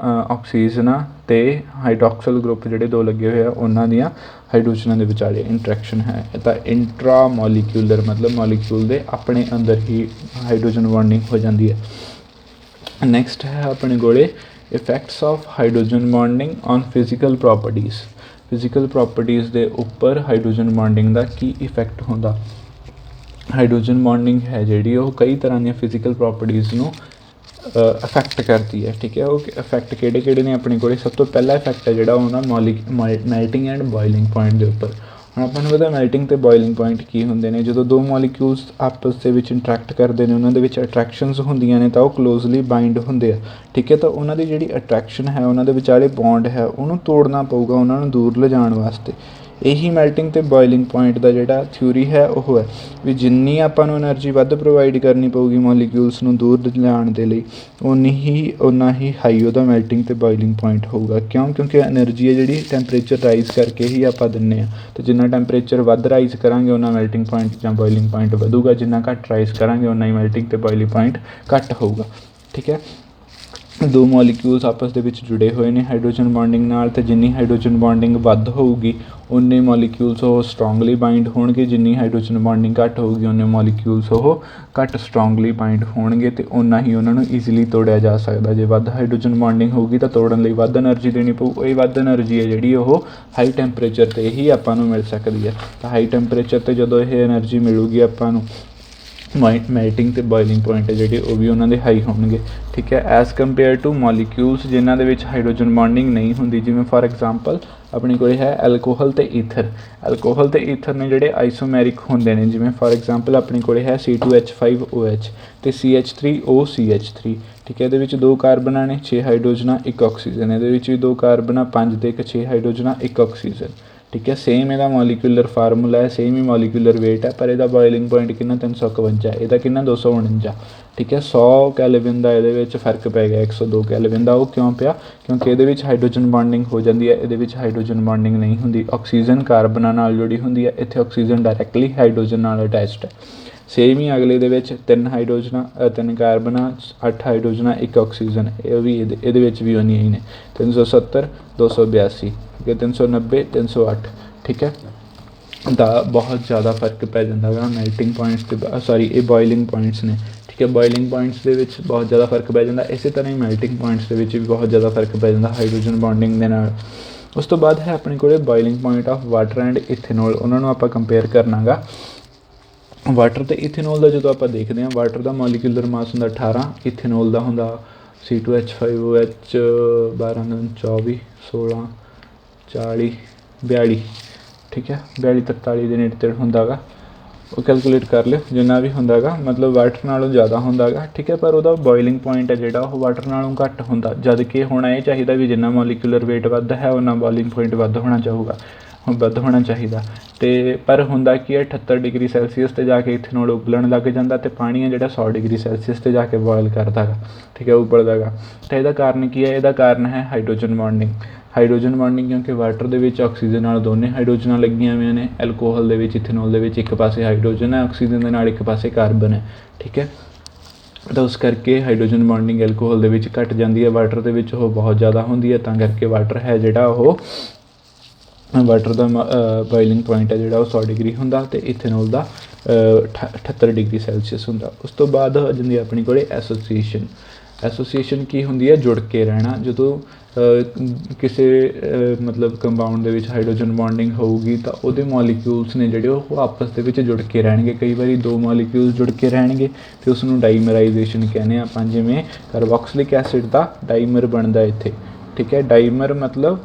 ਆਕਸੀਜਨਾਂ ਅਤੇ ਹਾਈਡਰੋਕਸਲ ਗਰੁੱਪ ਜਿਹੜੇ ਦੋ ਲੱਗੇ ਹੋਏ ਆ ਉਹਨਾਂ ਦੀਆਂ ਹਾਈਡਰੋਜਨਾਂ ਦੇ ਵਿਚਾਲੇ ਇੰਟਰੈਕਸ਼ਨ ਹੈ। ਤਾਂ ਇੰਟਰਾਮੋਲੀਕੂਲਰ ਮਤਲਬ ਮੋਲੀਕਿਊਲ ਦੇ ਆਪਣੇ ਅੰਦਰ ਹੀ ਹਾਈਡਰੋਜਨ ਬੌਂਡਿੰਗ ਹੋ ਜਾਂਦੀ ਹੈ। ਨੈਕਸਟ ਹੈ ਆਪਣੇ ਕੋਲ effects of hydrogen bonding on physical properties. Physical properties ਦੇ ਉੱਪਰ ਹਾਈਡਰੋਜਨ ਬੌਂਡਿੰਗ ਦਾ ਕੀ ਇਫੈਕਟ ਹੁੰਦਾ? ਹਾਈਡਰੋਜਨ ਬੌਂਡਿੰਗ ਹੈ ਜਿਹੜੀ ਉਹ ਕਈ ਤਰ੍ਹਾਂ ਦੀਆਂ ਫਿਜ਼ੀਕਲ ਪ੍ਰੋਪਰਟੀਜ਼ ਨੂੰ ਇਫੈਕਟ ਕਰਦੀ ਹੈ। ਠੀਕ ਹੈ, ਉਹ ਇਫੈਕਟ ਕਿਹੜੇ ਨੇ ਆਪਣੇ ਕੋਲ? ਸਭ ਤੋਂ ਪਹਿਲਾ ਇਫੈਕਟ ਹੈ ਜਿਹੜਾ ਉਹਨਾਂ ਮੈਲਟਿੰਗ ਐਂਡ ਬੋਇਲਿੰਗ ਪੁਆਇੰਟ ਦੇ ਉੱਪਰ। ਹੁਣ ਆਪਾਂ ਨੂੰ ਪਤਾ ਮੈਲਟਿੰਗ ਅਤੇ ਬੋਇਲਿੰਗ ਪੁਆਇੰਟ ਕੀ ਹੁੰਦੇ ਨੇ। ਜਦੋਂ ਦੋ ਮੋਲੀਕਿਊਲਸ ਆਪਸ ਦੇ ਵਿੱਚ ਇੰਟਰੈਕਟ ਕਰਦੇ ਨੇ, ਉਹਨਾਂ ਦੇ ਵਿੱਚ ਅਟਰੈਕਸ਼ਨਸ ਹੁੰਦੀਆਂ ਨੇ, ਤਾਂ ਉਹ ਕਲੋਜ਼ਲੀ ਬਾਈਂਡ ਹੁੰਦੇ ਆ, ਠੀਕ ਹੈ। ਤਾਂ ਉਹਨਾਂ ਦੀ ਜਿਹੜੀ ਅਟਰੈਕਸ਼ਨ ਹੈ, ਉਹਨਾਂ ਦੇ ਵਿਚਾਲੇ ਬੌਂਡ ਹੈ, ਉਹਨੂੰ ਤੋੜਨਾ ਪਊਗਾ ਉਹਨਾਂ ਨੂੰ ਦੂਰ ਲਿਜਾਣ ਵਾਸਤੇ। ਇਹੀ ਮੈਲਟਿੰਗ ਅਤੇ ਬੋਇਲਿੰਗ ਪੁਆਇੰਟ ਦਾ ਜਿਹੜਾ ਥਿਊਰੀ ਹੈ ਉਹ ਹੈ ਵੀ ਜਿੰਨੀ ਆਪਾਂ ਨੂੰ ਐਨਰਜੀ ਵੱਧ ਪ੍ਰੋਵਾਈਡ ਕਰਨੀ ਪਊਗੀ ਮੋਲੀਕਿਊਲਸ ਨੂੰ ਦੂਰ ਲਿਜਾਣ ਦੇ ਲਈ, ਓਨਾ ਹੀ ਹਾਈ ਉਹਦਾ ਮੈਲਟਿੰਗ ਅਤੇ ਬੋਇਲਿੰਗ ਪੁਆਇੰਟ ਹੋਊਗਾ। ਕਿਉਂਕਿ ਐਨਰਜੀ ਹੈ ਜਿਹੜੀ ਟੈਂਪਰੇਚਰ ਰਾਈਜ਼ ਕਰਕੇ ਹੀ ਆਪਾਂ ਦਿੰਦੇ ਹਾਂ, ਅਤੇ ਜਿੰਨਾ ਟੈਂਪਰੇਚਰ ਵੱਧ ਰਾਈਜ਼ ਕਰਾਂਗੇ ਓਨਾ ਮੈਲਟਿੰਗ ਪੁਆਇੰਟ ਜਾਂ ਬੋਇਲਿੰਗ ਪੁਆਇੰਟ ਵਧੂਗਾ, ਜਿੰਨਾ ਘੱਟ ਰਾਈਜ਼ ਕਰਾਂਗੇ ਓਨਾ ਹੀ ਮੈਲਟਿੰਗ ਅਤੇ ਬੋਇਲਿੰਗ ਪੁਆਇੰਟ ਘੱਟ ਹੋਊਗਾ, ਠੀਕ ਹੈ। ਦੋ ਮੋਲੀਕਿਊਲਸ ਆਪਸ ਦੇ ਵਿੱਚ ਜੁੜੇ ਹੋਏ ਨੇ ਹਾਈਡਰੋਜਨ ਬੌਂਡਿੰਗ ਨਾਲ, ਅਤੇ ਜਿੰਨੀ ਹਾਈਡਰੋਜਨ ਬੌਂਡਿੰਗ ਵੱਧ ਹੋਊਗੀ ਉਨੇ ਮੋਲੀਕਿਊਲਸ ਉਹ ਸਟਰੋਂਗਲੀ ਬਾਈਂਡ ਹੋਣਗੇ, ਜਿੰਨੀ ਹਾਈਡਰੋਜਨ ਬੌਂਡਿੰਗ ਘੱਟ ਹੋਊਗੀ ਉਨੇ ਮੋਲੀਕਿਊਲਸ ਉਹ ਘੱਟ ਸਟਰੋਂਗਲੀ ਬਾਈਂਡ ਹੋਣਗੇ, ਅਤੇ ਓਨਾ ਹੀ ਉਹਨਾਂ ਨੂੰ ਈਜ਼ੀਲੀ ਤੋੜਿਆ ਜਾ ਸਕਦਾ। ਜੇ ਵੱਧ ਹਾਈਡਰੋਜਨ ਬੌਂਡਿੰਗ ਹੋਊਗੀ ਤਾਂ ਤੋੜਨ ਲਈ ਵੱਧ ਐਨਰਜੀ ਦੇਣੀ ਪਊ। ਇਹ ਵੱਧ ਐਨਰਜੀ ਹੈ ਜਿਹੜੀ ਉਹ ਹਾਈ ਟੈਂਪਰੇਚਰ 'ਤੇ ਹੀ ਆਪਾਂ ਨੂੰ ਮਿਲ ਸਕਦੀ ਹੈ। ਤਾਂ ਹਾਈ ਟੈਂਪਰੇਚਰ 'ਤੇ ਜਦੋਂ ਇਹ ਐਨਰਜੀ ਮਿਲੂਗੀ ਆਪਾਂ ਨੂੰ, ਮੈਲਟਿੰਗ ਅਤੇ ਬੋਇਲਿੰਗ ਪੁਆਇੰਟ ਜਿਹੜੇ ਉਹ ਵੀ ਉਹਨਾਂ ਦੇ ਹਾਈ ਹੋਣਗੇ, ਠੀਕ ਹੈ, ਐਜ਼ ਕੰਪੇਅਰ ਟੂ ਮੋਲੀਕਿਊਲਸ ਜਿਨ੍ਹਾਂ ਦੇ ਵਿੱਚ ਹਾਈਡਰੋਜਨ ਬੌਂਡਿੰਗ ਨਹੀਂ ਹੁੰਦੀ। ਜਿਵੇਂ ਫਾਰ ਐਗਜ਼ਾਮਪਲ ਆਪਣੇ ਕੋਲ ਹੈ ਐਲਕੋਹਲ ਅਤੇ ਈਥਰ। ਐਲਕੋਹਲ ਅਤੇ ਈਥਰ ਨੇ ਜਿਹੜੇ ਆਈਸੋਮੈਰਿਕ ਹੁੰਦੇ ਨੇ। ਜਿਵੇਂ ਫਾਰ ਐਗਜ਼ਾਮਪਲ ਆਪਣੇ ਕੋਲ ਹੈ C2H5OH ਅਤੇ CH3OCH3, ਠੀਕ ਹੈ। ਇਹਦੇ ਵਿੱਚ ਦੋ ਕਾਰਬਨਾਂ ਨੇ, 6 ਹਾਈਡਰੋਜਨਾਂ, 1 ਆਕਸੀਜਨ। ਇਹਦੇ ਵਿੱਚ ਵੀ ਦੋ ਕਾਰਬਨਾਂ, 5 ਅਤੇ 6 ਹਾਈਡਰੋਜਨਾਂ, 1 ਆਕਸੀਜਨ, ਠੀਕ ਹੈ। ਸੇਮ ਇਹਦਾ ਮੋਲੀਕੂਲਰ ਫਾਰਮੂਲਾ ਹੈ, ਸੇਮ ਹੀ ਮੋਲੀਕੂਲਰ ਵੇਟ ਹੈ, ਪਰ ਇਹਦਾ ਬੋਇਲਿੰਗ ਪੁਆਇੰਟ ਕਿੰਨਾ 351, ਇਹਦਾ ਕਿੰਨਾ 249, ਠੀਕ ਹੈ। 100 ਕੈਲਵਿਨ ਦਾ ਇਹਦੇ ਵਿੱਚ ਫਰਕ ਪੈ ਗਿਆ 102 ਕੈਲਵਿਨ ਦਾ। ਉਹ ਕਿਉਂ ਪਿਆ? ਕਿਉਂਕਿ ਇਹਦੇ ਵਿੱਚ ਹਾਈਡਰੋਜਨ ਬੌਂਡਿੰਗ ਹੋ ਜਾਂਦੀ ਹੈ, ਇਹਦੇ ਵਿੱਚ ਹਾਈਡਰੋਜਨ ਬੌਂਡਿੰਗ ਨਹੀਂ ਹੁੰਦੀ। ਆਕਸੀਜਨ ਕਾਰਬਨਾਂ ਨਾਲ ਜੁੜੀ ਹੁੰਦੀ ਹੈ, ਇੱਥੇ ਆਕਸੀਜਨ ਡਾਇਰੈਕਟਲੀ ਹਾਈਡਰੋਜਨ ਨਾਲ ਅਟੈਚਡ ਹੈ। ਸੇਮ ਹੀ ਅਗਲੇ ਦੇ ਵਿੱਚ 3 ਹਾਈਡਰੋਜਨਾਂ, 3 ਕਾਰਬਨਾਂ, 8 ਹਾਈਡਰੋਜਨਾਂ, 1 ਆਕਸੀਜਨ, ਇਹ ਵੀ ਇਹਦੇ ਵਿੱਚ ਵੀ ਉਨੀਆਂ ਹੀ ਨੇ। 370, 282, ਠੀਕ ਹੈ, 390, 308, ਠੀਕ ਹੈ। ਤਾਂ ਬਹੁਤ ਜ਼ਿਆਦਾ ਫਰਕ ਪੈ ਜਾਂਦਾ ਗਾ ਮੈਲਟਿੰਗ ਪੁਆਇੰਟਸ 'ਤੇ, ਇਹ ਬੋਇਲਿੰਗ ਪੁਆਇੰਟਸ ਨੇ, ਠੀਕ ਹੈ। ਬੋਇਲਿੰਗ ਪੁਆਇੰਟਸ ਦੇ ਵਿੱਚ ਬਹੁਤ ਜ਼ਿਆਦਾ ਫਰਕ ਪੈ ਜਾਂਦਾ। ਇਸੇ ਤਰ੍ਹਾਂ ਹੀ ਮੈਲਟਿੰਗ ਪੁਆਇੰਟਸ ਦੇ ਵਿੱਚ ਵੀ ਬਹੁਤ ਜ਼ਿਆਦਾ ਫਰਕ ਪੈ ਜਾਂਦਾ ਹਾਈਡਰੋਜਨ ਬੌਂਡਿੰਗ ਦੇ ਨਾਲ। ਉਸ ਤੋਂ ਬਾਅਦ ਹੈ ਆਪਣੇ ਕੋਲ boiling point of water and ethanol. ਉਹਨਾਂ ਨੂੰ ਆਪਾਂ ਕੰਪੇਅਰ ਕਰਨਾ ਗਾ। ਵਾਟਰ ਅਤੇ ਇਥੇਨੋਲ ਦਾ ਜਦੋਂ ਆਪਾਂ ਦੇਖਦੇ ਹਾਂ, ਵਾਟਰ ਦਾ ਮੋਲੀਕੂਲਰ ਮਾਸ ਹੁੰਦਾ 18, ਇਥੇਨੋਲ ਦਾ ਹੁੰਦਾ C2H5OH 12, 24, 16, 40, 42, ਠੀਕ ਹੈ, 42, 43 ਦੇ ਨੇੜੇ ਤੇੜੇ ਹੁੰਦਾ ਗਾ। ਉਹ ਕੈਲਕੂਲੇਟ ਕਰ ਲਿਓ ਜਿੰਨਾ ਵੀ ਹੁੰਦਾ ਗਾ, ਮਤਲਬ ਵਾਟਰ ਨਾਲੋਂ ਜ਼ਿਆਦਾ ਹੁੰਦਾ ਗਾ, ਠੀਕ ਹੈ। ਪਰ ਉਹਦਾ ਬੋਇਲਿੰਗ ਪੁਆਇੰਟ ਹੈ ਜਿਹੜਾ ਉਹ ਵਾਟਰ ਨਾਲੋਂ ਘੱਟ ਹੁੰਦਾ, ਜਦ ਕਿ ਹੋਣਾ ਇਹ ਚਾਹੀਦਾ ਵੀ ਜਿੰਨਾ ਮੋਲੀਕੂਲਰ ਵੇਟ ਵੱਧ ਹੈ ਉਹਨਾਂ ਬੋਇਲਿੰਗ ਪੁਆਇੰਟ ਵੱਧ ਹੋਣਾ ਚਾਹੀਦਾ। ਅਤੇ ਪਰ ਹੁੰਦਾ ਕੀ ਹੈ, 78 ਡਿਗਰੀ ਸੈਲਸੀਅਸ 'ਤੇ ਜਾ ਕੇ ਇਥੇਨੋਲ ਉਬਲਣ ਲੱਗ ਜਾਂਦਾ, ਅਤੇ ਪਾਣੀ ਹੈ ਜਿਹੜਾ 100 ਡਿਗਰੀ ਸੈਲਸੀਅਸ 'ਤੇ ਜਾ ਕੇ ਬੋਇਲ ਕਰਦਾ ਗਾ, ਠੀਕ ਹੈ, ਉਬਲਦਾ ਗਾ। ਤਾਂ ਇਹਦਾ ਕਾਰਨ ਕੀ ਹੈ? ਇਹਦਾ ਕਾਰਨ ਹੈ ਹਾਈਡਰੋਜਨ ਬੌਂਡਿੰਗ। ਹਾਈਡਰੋਜਨ ਬੌਂਡਿੰਗ ਕਿਉਂਕਿ ਵਾਟਰ ਦੇ ਵਿੱਚ ਆਕਸੀਜਨ ਨਾਲ ਦੋਨੇ ਹਾਈਡਰੋਜਨਾਂ ਲੱਗੀਆਂ ਹੋਈਆਂ ਨੇ, ਐਲਕੋਹਲ ਦੇ ਵਿੱਚ, ਇਥੇਨੋਲ ਦੇ ਵਿੱਚ ਇੱਕ ਪਾਸੇ ਹਾਈਡਰੋਜਨ ਹੈ ਆਕਸੀਜਨ ਦੇ ਨਾਲ, ਇੱਕ ਪਾਸੇ ਕਾਰਬਨ ਹੈ, ਠੀਕ ਹੈ। ਤਾਂ ਉਸ ਕਰਕੇ ਹਾਈਡਰੋਜਨ ਬੌਂਡਿੰਗ ਐਲਕੋਹਲ ਦੇ ਵਿੱਚ ਘੱਟ ਜਾਂਦੀ ਹੈ, ਵਾਟਰ ਦੇ ਵਿੱਚ ਉਹ ਬਹੁਤ ਜ਼ਿਆਦਾ ਹੁੰਦੀ ਹੈ। ਤਾਂ ਕਰਕੇ ਵਾਟਰ ਹੈ ਜਿਹੜਾ ਉਹ, ਵਾਟਰ ਦਾ ਬੋਇਲਿੰਗ ਪੁਆਇੰਟ ਹੈ ਜਿਹੜਾ ਉਹ 100 ਡਿਗਰੀ ਹੁੰਦਾ, ਅਤੇ ਇਥੇਨੋਲ ਦਾ 78 ਡਿਗਰੀ ਸੈਲਸੀਅਸ ਹੁੰਦਾ। ਉਸ ਤੋਂ ਬਾਅਦ ਆ ਜਾਂਦੀ ਆਪਣੀ ਕੋਲ ਐਸੋਸੀਏਸ਼ਨ ਕੀ ਹੁੰਦੀ ਹੈ? ਜੁੜ ਕੇ ਰਹਿਣਾ। ਜਦੋਂ ਕਿਸੇ ਮਤਲਬ ਕੰਪਾਊਂਡ ਦੇ ਵਿੱਚ ਹਾਈਡਰੋਜਨ ਬੌਂਡਿੰਗ ਹੋਊਗੀ ਤਾਂ ਉਹਦੇ ਮੋਲੀਕਿਊਲਸ ਨੇ ਜਿਹੜੇ ਉਹ ਆਪਸ ਦੇ ਵਿੱਚ ਜੁੜ ਕੇ ਰਹਿਣਗੇ। ਕਈ ਵਾਰੀ ਦੋ ਮੋਲੀਕਿਊਲਸ ਜੁੜ ਕੇ ਰਹਿਣਗੇ ਅਤੇ ਉਸ ਨੂੰ ਡਾਈਮਰਾਈਜੇਸ਼ਨ ਕਹਿੰਦੇ ਆਪਾਂ। ਜਿਵੇਂ ਕਾਰਬੋਕਸਿਲਿਕ ਐਸਿਡ ਦਾ ਡਾਈਮਰ ਬਣਦਾ ਇੱਥੇ, ਠੀਕ ਹੈ। ਡਾਈਮਰ ਮਤਲਬ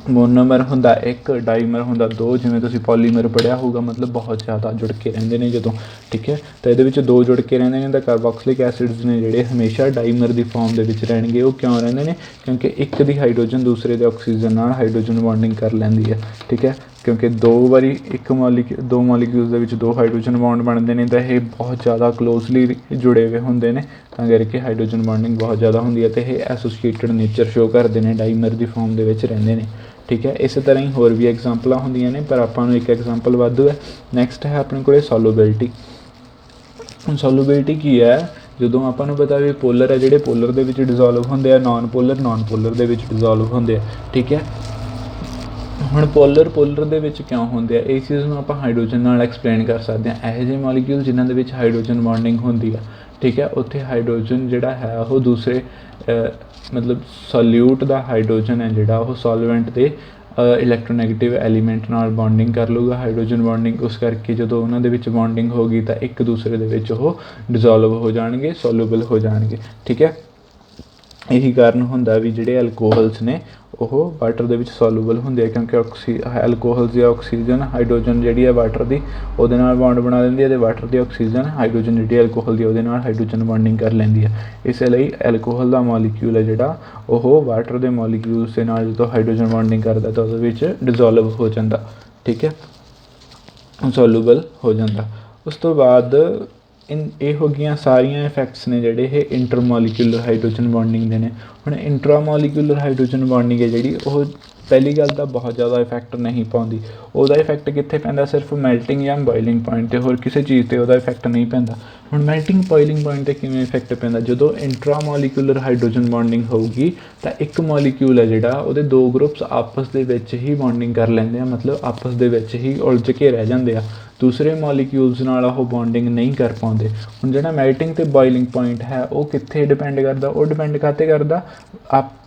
ਮੋਨੋਮਰ ਹੁੰਦਾ 1, ਡਾਈਮਰ ਹੁੰਦਾ 2। ਜਿਵੇਂ ਤੁਸੀਂ ਪੋਲੀਮਰ ਪੜ੍ਹਿਆ ਹੋਊਗਾ, ਮਤਲਬ ਬਹੁਤ ਜ਼ਿਆਦਾ ਜੁੜ ਕੇ ਰਹਿੰਦੇ ਨੇ ਜਦੋਂ, ਠੀਕ ਹੈ। ਤਾਂ ਇਹਦੇ ਵਿੱਚ 2 ਜੁੜ ਕੇ ਰਹਿੰਦੇ ਨੇ, ਤਾਂ ਕਾਰਬੋਕਸਿਲਿਕ ਐਸਿਡਸ ਨੇ ਜਿਹੜੇ ਹਮੇਸ਼ਾ ਡਾਈਮਰ ਦੀ ਫੋਰਮ ਦੇ ਵਿੱਚ ਰਹਿਣਗੇ। ਉਹ ਕਿਉਂ ਰਹਿੰਦੇ ਨੇ? ਕਿਉਂਕਿ ਇੱਕ ਦੀ ਹਾਈਡਰੋਜਨ ਦੂਸਰੇ ਦੇ ਆਕਸੀਜਨ ਨਾਲ ਹਾਈਡਰੋਜਨ ਬੌਂਡਿੰਗ ਕਰ ਲੈਂਦੀ ਹੈ, ਠੀਕ ਹੈ। ਕਿਉਂਕਿ ਦੋ ਮੋਲੀਕਿਊਲਸ ਦੇ ਵਿੱਚ 2 ਹਾਈਡਰੋਜਨ ਬੌਂਡ ਬਣਦੇ ਨੇ, ਤਾਂ ਇਹ ਬਹੁਤ ਜ਼ਿਆਦਾ ਕਲੋਜ਼ਲੀ ਜੁੜੇ ਹੋਏ ਹੁੰਦੇ ਨੇ, ਤਾਂ ਕਰਕੇ ਹਾਈਡਰੋਜਨ ਬੌਂਡਿੰਗ ਬਹੁਤ ਜ਼ਿਆਦਾ ਹੁੰਦੀ ਹੈ, ਅਤੇ ਇਹ ਐਸੋਸੀਏਟਡ ਨੇਚਰ ਸ਼ੋਅ ਕਰਦੇ ਨੇ, ਡਾਈਮਰ ਦੀ ਫੋਰਮ ਦੇ ਵਿੱਚ ਰਹਿੰਦੇ ਨੇ, ਠੀਕ ਹੈ। ਇਸੇ ਤਰ੍ਹਾਂ ਹੀ ਹੋਰ ਵੀ ਐਗਜ਼ਾਮਪਲਾਂ ਹੁੰਦੀਆਂ ਨੇ, ਪਰ ਆਪਾਂ ਨੂੰ ਇੱਕ ਐਗਜ਼ਾਮਪਲ ਵਾਧੂ ਹੈ। ਨੈਕਸਟ ਹੈ ਆਪਣੇ ਕੋਲ ਸੋਲੂਬਿਲਿਟੀ। ਸੋਲੂਬਿਲਿਟੀ ਕੀ ਹੈ? ਜਦੋਂ ਆਪਾਂ ਨੂੰ ਪਤਾ ਵੀ ਪੋਲਰ ਹੈ ਜਿਹੜੇ ਪੋਲਰ ਦੇ ਵਿੱਚ ਡਿਜ਼ੋਲਵ ਹੁੰਦੇ ਆ, ਨੋਨ ਪੋਲਰ ਦੇ ਵਿੱਚ ਡਿਜ਼ੋਲਵ ਹੁੰਦੇ ਆ, ਠੀਕ ਹੈ। ਹੁਣ ਪੋਲਰ ਦੇ ਵਿੱਚ ਕਿਉਂ ਹੁੰਦੇ ਆ? ਇਸ ਚੀਜ਼ ਨੂੰ ਆਪਾਂ ਹਾਈਡਰੋਜਨ ਨਾਲ ਐਕਸਪਲੇਨ ਕਰ ਸਕਦੇ ਹਾਂ। ਇਹੋ ਜਿਹੇ ਮੋਲੀਕਿਊਲ ਜਿਨ੍ਹਾਂ ਦੇ ਵਿੱਚ ਹਾਈਡਰੋਜਨ ਬੌਂਡਿੰਗ ਹੁੰਦੀ ਆ, ਠੀਕ ਹੈ, ਉੱਥੇ ਹਾਈਡਰੋਜਨ ਜਿਹੜਾ ਹੈ ਉਹ ਦੂਸਰੇ ਮਤਲਬ ਸੋਲਿਊਟ ਦਾ ਹਾਈਡਰੋਜਨ ਹੈ ਜਿਹੜਾ ਉਹ ਸੋਲਵੈਂਟ ਦੇ ਇਲੈਕਟ੍ਰੋਨੈਗੇਟਿਵ ਐਲੀਮੈਂਟ ਨਾਲ ਬੌਂਡਿੰਗ ਕਰ ਲੂਗਾ, ਹਾਈਡਰੋਜਨ ਬੌਂਡਿੰਗ। ਉਸ ਕਰਕੇ ਜਦੋਂ ਉਹਨਾਂ ਦੇ ਵਿੱਚ ਬੌਂਡਿੰਗ ਹੋ ਗਈ ਤਾਂ ਇੱਕ ਦੂਸਰੇ ਦੇ ਵਿੱਚ ਉਹ ਡਿਜ਼ੋਲਵ ਹੋ ਜਾਣਗੇ, ਸੋਲੂਬਲ ਹੋ ਜਾਣਗੇ, ਠੀਕ ਹੈ। ਇਹੀ ਕਾਰਨ ਹੁੰਦਾ ਵੀ ਜਿਹੜੇ ਐਲਕੋਹਲਸ ਨੇ ਉਹ ਵਾਟਰ ਦੇ ਵਿੱਚ ਸੋਲੂਬਲ ਹੁੰਦੇ ਆ, ਕਿਉਂਕਿ ਐਲਕੋਹਲ ਜਾਂ ਆਕਸੀਜਨ ਹਾਈਡਰੋਜਨ ਜਿਹੜੀ ਹੈ ਵਾਟਰ ਦੀ ਉਹਦੇ ਨਾਲ ਬੌਂਡ ਬਣਾ ਦਿੰਦੀ ਹੈ, ਅਤੇ ਵਾਟਰ ਦੀ ਆਕਸੀਜਨ ਹਾਈਡਰੋਜਨ ਜਿਹੜੀ ਐਲਕੋਹਲ ਦੀ ਉਹਦੇ ਨਾਲ ਹਾਈਡਰੋਜਨ ਬੌਂਡਿੰਗ ਕਰ ਲੈਂਦੀ ਹੈ। ਇਸੇ ਲਈ ਐਲਕੋਹਲ ਦਾ ਮੋਲੀਕਿਊਲ ਹੈ ਜਿਹੜਾ ਉਹ ਵਾਟਰ ਦੇ ਮੋਲੀਕਿਊਲਸ ਦੇ ਨਾਲ ਜਦੋਂ ਹਾਈਡਰੋਜਨ ਬੌਂਡਿੰਗ ਕਰਦਾ ਤਾਂ ਉਹਦੇ ਵਿੱਚ ਡਿਜ਼ੋਲਵ ਹੋ ਜਾਂਦਾ, ਠੀਕ ਹੈ, ਸੋਲੂਬਲ ਹੋ ਜਾਂਦਾ। ਉਸ ਤੋਂ ਬਾਅਦ ਇਹ ਹੋ ਗਈਆਂ ਸਾਰੀਆਂ ਇਫੈਕਟਸ ਨੇ ਜਿਹੜੇ ਇਹ ਇੰਟਰਮੋਲੀਕੂਲਰ ਹਾਈਡਰੋਜਨ ਬੌਂਡਿੰਗ ਦੇ ਨੇ। ਹੁਣ ਇੰਟਰਾਮੋਲੀਕੂਲਰ ਹਾਈਡਰੋਜਨ ਬੌਂਡਿੰਗ ਹੈ ਜਿਹੜੀ ਉਹ ਪਹਿਲੀ ਗੱਲ ਤਾਂ ਬਹੁਤ ਜ਼ਿਆਦਾ ਇਫੈਕਟ ਨਹੀਂ ਪਾਉਂਦੀ। ਉਹਦਾ ਇਫੈਕਟ ਕਿੱਥੇ ਪੈਂਦਾ? ਸਿਰਫ ਮੈਲਟਿੰਗ ਜਾਂ ਬੋਇਲਿੰਗ ਪੁਆਇੰਟ 'ਤੇ, ਹੋਰ ਕਿਸੇ ਚੀਜ਼ 'ਤੇ ਉਹਦਾ ਇਫੈਕਟ ਨਹੀਂ ਪੈਂਦਾ। ਹੁਣ ਮੈਲਟਿੰਗ ਬੋਇਲਿੰਗ ਪੁਆਇੰਟ 'ਤੇ ਕਿਵੇਂ ਇਫੈਕਟ ਪੈਂਦਾ? ਜਦੋਂ ਇੰਟਰਾਮੋਲੀਕੂਲਰ ਹਾਈਡਰੋਜਨ ਬੌਂਡਿੰਗ ਹੋਊਗੀ ਤਾਂ ਇੱਕ ਮੋਲੀਕਿਊਲ ਹੈ ਜਿਹੜਾ ਉਹਦੇ ਦੋ ਗਰੁੱਪਸ ਆਪਸ ਦੇ ਵਿੱਚ ਹੀ ਬੌਂਡਿੰਗ ਕਰ ਲੈਂਦੇ ਆ, ਮਤਲਬ ਆਪਸ ਦੇ ਵਿੱਚ ਹੀ ਉਲਝ ਕੇ ਰਹਿ ਜਾਂਦੇ ਆ, ਦੂਸਰੇ ਮੋਲੀਕਿਊਲਸ ਨਾਲ ਉਹ ਬੌਂਡਿੰਗ ਨਹੀਂ ਕਰ ਪਾਉਂਦੇ। ਹੁਣ ਜਿਹੜਾ ਮੈਲਟਿੰਗ ਅਤੇ ਬੋਇਲਿੰਗ ਪੁਆਇੰਟ ਹੈ ਉਹ ਕਿੱਥੇ ਡਿਪੈਂਡ ਕਰਦਾ? ਉਹ ਡਿਪੈਂਡ ਕਾਹਤੇ ਕਰਦਾ?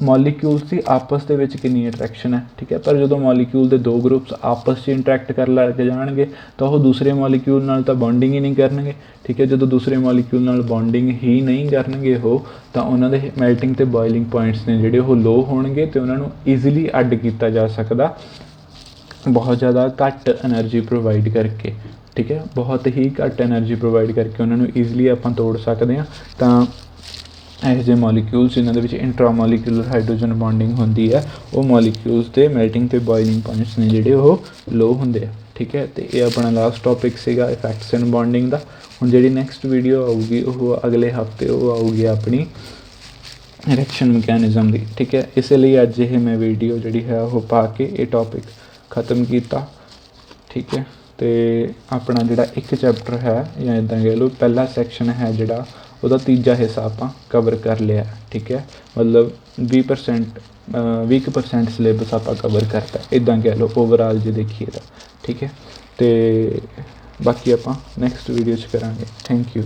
ਮੋਲੀਕਿਊਲਸ ਦੀ ਆਪਸ ਦੇ ਵਿੱਚ ਕਿੰਨੀ ਅਟਰੈਕਸ਼ਨ ਹੈ, ਠੀਕ ਹੈ। ਪਰ ਜਦੋਂ ਮੋਲੀਕਿਊਲ ਦੇ ਦੋ ਗਰੁੱਪਸ ਆਪਸ 'ਚ ਇੰਟਰੈਕਟ ਕਰਨ ਲੱਗ ਜਾਣਗੇ ਤਾਂ ਉਹ ਦੂਸਰੇ ਮੋਲੀਕਿਊਲ ਨਾਲ ਤਾਂ ਬੌਂਡਿੰਗ ਹੀ ਨਹੀਂ ਕਰਨਗੇ, ਠੀਕ ਹੈ। ਜਦੋਂ ਦੂਸਰੇ ਮੋਲੀਕਿਊਲ ਨਾਲ ਬੌਂਡਿੰਗ ਹੀ ਨਹੀਂ ਕਰਨਗੇ ਉਹ, ਤਾਂ ਉਹਨਾਂ ਦੇ ਮੈਲਟਿੰਗ ਅਤੇ ਬੋਇਲਿੰਗ ਪੁਆਇੰਟਸ ਨੇ ਜਿਹੜੇ ਉਹ ਲੋ ਹੋਣਗੇ ਅਤੇ ਉਹਨਾਂ ਨੂੰ ਈਜ਼ੀਲੀ ਅੱਡ ਕੀਤਾ ਜਾ ਸਕਦਾ ਬਹੁਤ ਜ਼ਿਆਦਾ ਘੱਟ ਐਨਰਜੀ ਪ੍ਰੋਵਾਈਡ ਕਰਕੇ, ਠੀਕ ਹੈ। ਬਹੁਤ ਹੀ ਘੱਟ ਐਨਰਜੀ ਪ੍ਰੋਵਾਈਡ ਕਰਕੇ ਉਹਨਾਂ ਨੂੰ ਈਜ਼ੀਲੀ ਆਪਾਂ ਤੋੜ ਸਕਦੇ ਹਾਂ। ਤਾਂ ਇਹੋ ਜਿਹੇ ਮੋਲੀਕਿਊਲਸ ਜਿਨ੍ਹਾਂ ਦੇ ਵਿੱਚ ਇੰਟਰਾਮੋਲੀਕੂਲਰ ਹਾਈਡਰੋਜਨ ਬੌਂਡਿੰਗ ਹੁੰਦੀ ਹੈ ਉਹ ਮੋਲੀਕਿਊਲਸ ਦੇ ਮੈਲਟਿੰਗ ਅਤੇ ਬੋਇਲਿੰਗ ਪੁਆਇੰਟਸ ਨੇ ਜਿਹੜੇ ਉਹ ਲੋ ਹੁੰਦੇ ਆ, ਠੀਕ ਹੈ। ਅਤੇ ਇਹ ਆਪਣਾ ਲਾਸਟ ਟੋਪਿਕ ਸੀਗਾ ਇਫੈਕਟਸ ਇਨ ਬੌਂਡਿੰਗ ਦਾ। ਹੁਣ ਜਿਹੜੀ ਨੈਕਸਟ ਵੀਡੀਓ ਆਊਗੀ ਉਹ ਅਗਲੇ ਹਫਤੇ ਉਹ ਆਊਗੀ ਆਪਣੀ ਰਿਐਕਸ਼ਨ ਮਕੈਨਿਜ਼ਮ ਦੀ, ਠੀਕ ਹੈ। ਇਸੇ ਲਈ ਅੱਜ ਇਹ ਮੈਂ ਵੀਡੀਓ ਜਿਹੜੀ ਹੈ ਉਹ ਪਾ ਕੇ ਇਹ ਟੋਪਿਕ ਖ਼ਤਮ ਕੀਤਾ, ਠੀਕ ਹੈ। ਅਤੇ ਆਪਣਾ ਜਿਹੜਾ ਇੱਕ ਚੈਪਟਰ ਹੈ ਜਾਂ ਇੱਦਾਂ ਕਹਿ ਲਓ ਪਹਿਲਾ ਸੈਕਸ਼ਨ ਹੈ ਜਿਹੜਾ ਉਹਦਾ ਤੀਜਾ ਹਿੱਸਾ ਆਪਾਂ ਕਵਰ ਕਰ ਲਿਆ, ਠੀਕ ਹੈ। ਮਤਲਬ 20% ਸਿਲੇਬਸ ਆਪਾਂ ਕਵਰ ਕਰਤਾ, ਇੱਦਾਂ ਕਹਿ ਲਓ ਓਵਰਆਲ ਜੇ ਦੇਖੀਏ ਤਾਂ, ਠੀਕ ਹੈ। ਅਤੇ ਬਾਕੀ ਆਪਾਂ ਨੈਕਸਟ ਵੀਡੀਓ 'ਚ ਕਰਾਂਗੇ। Thank you.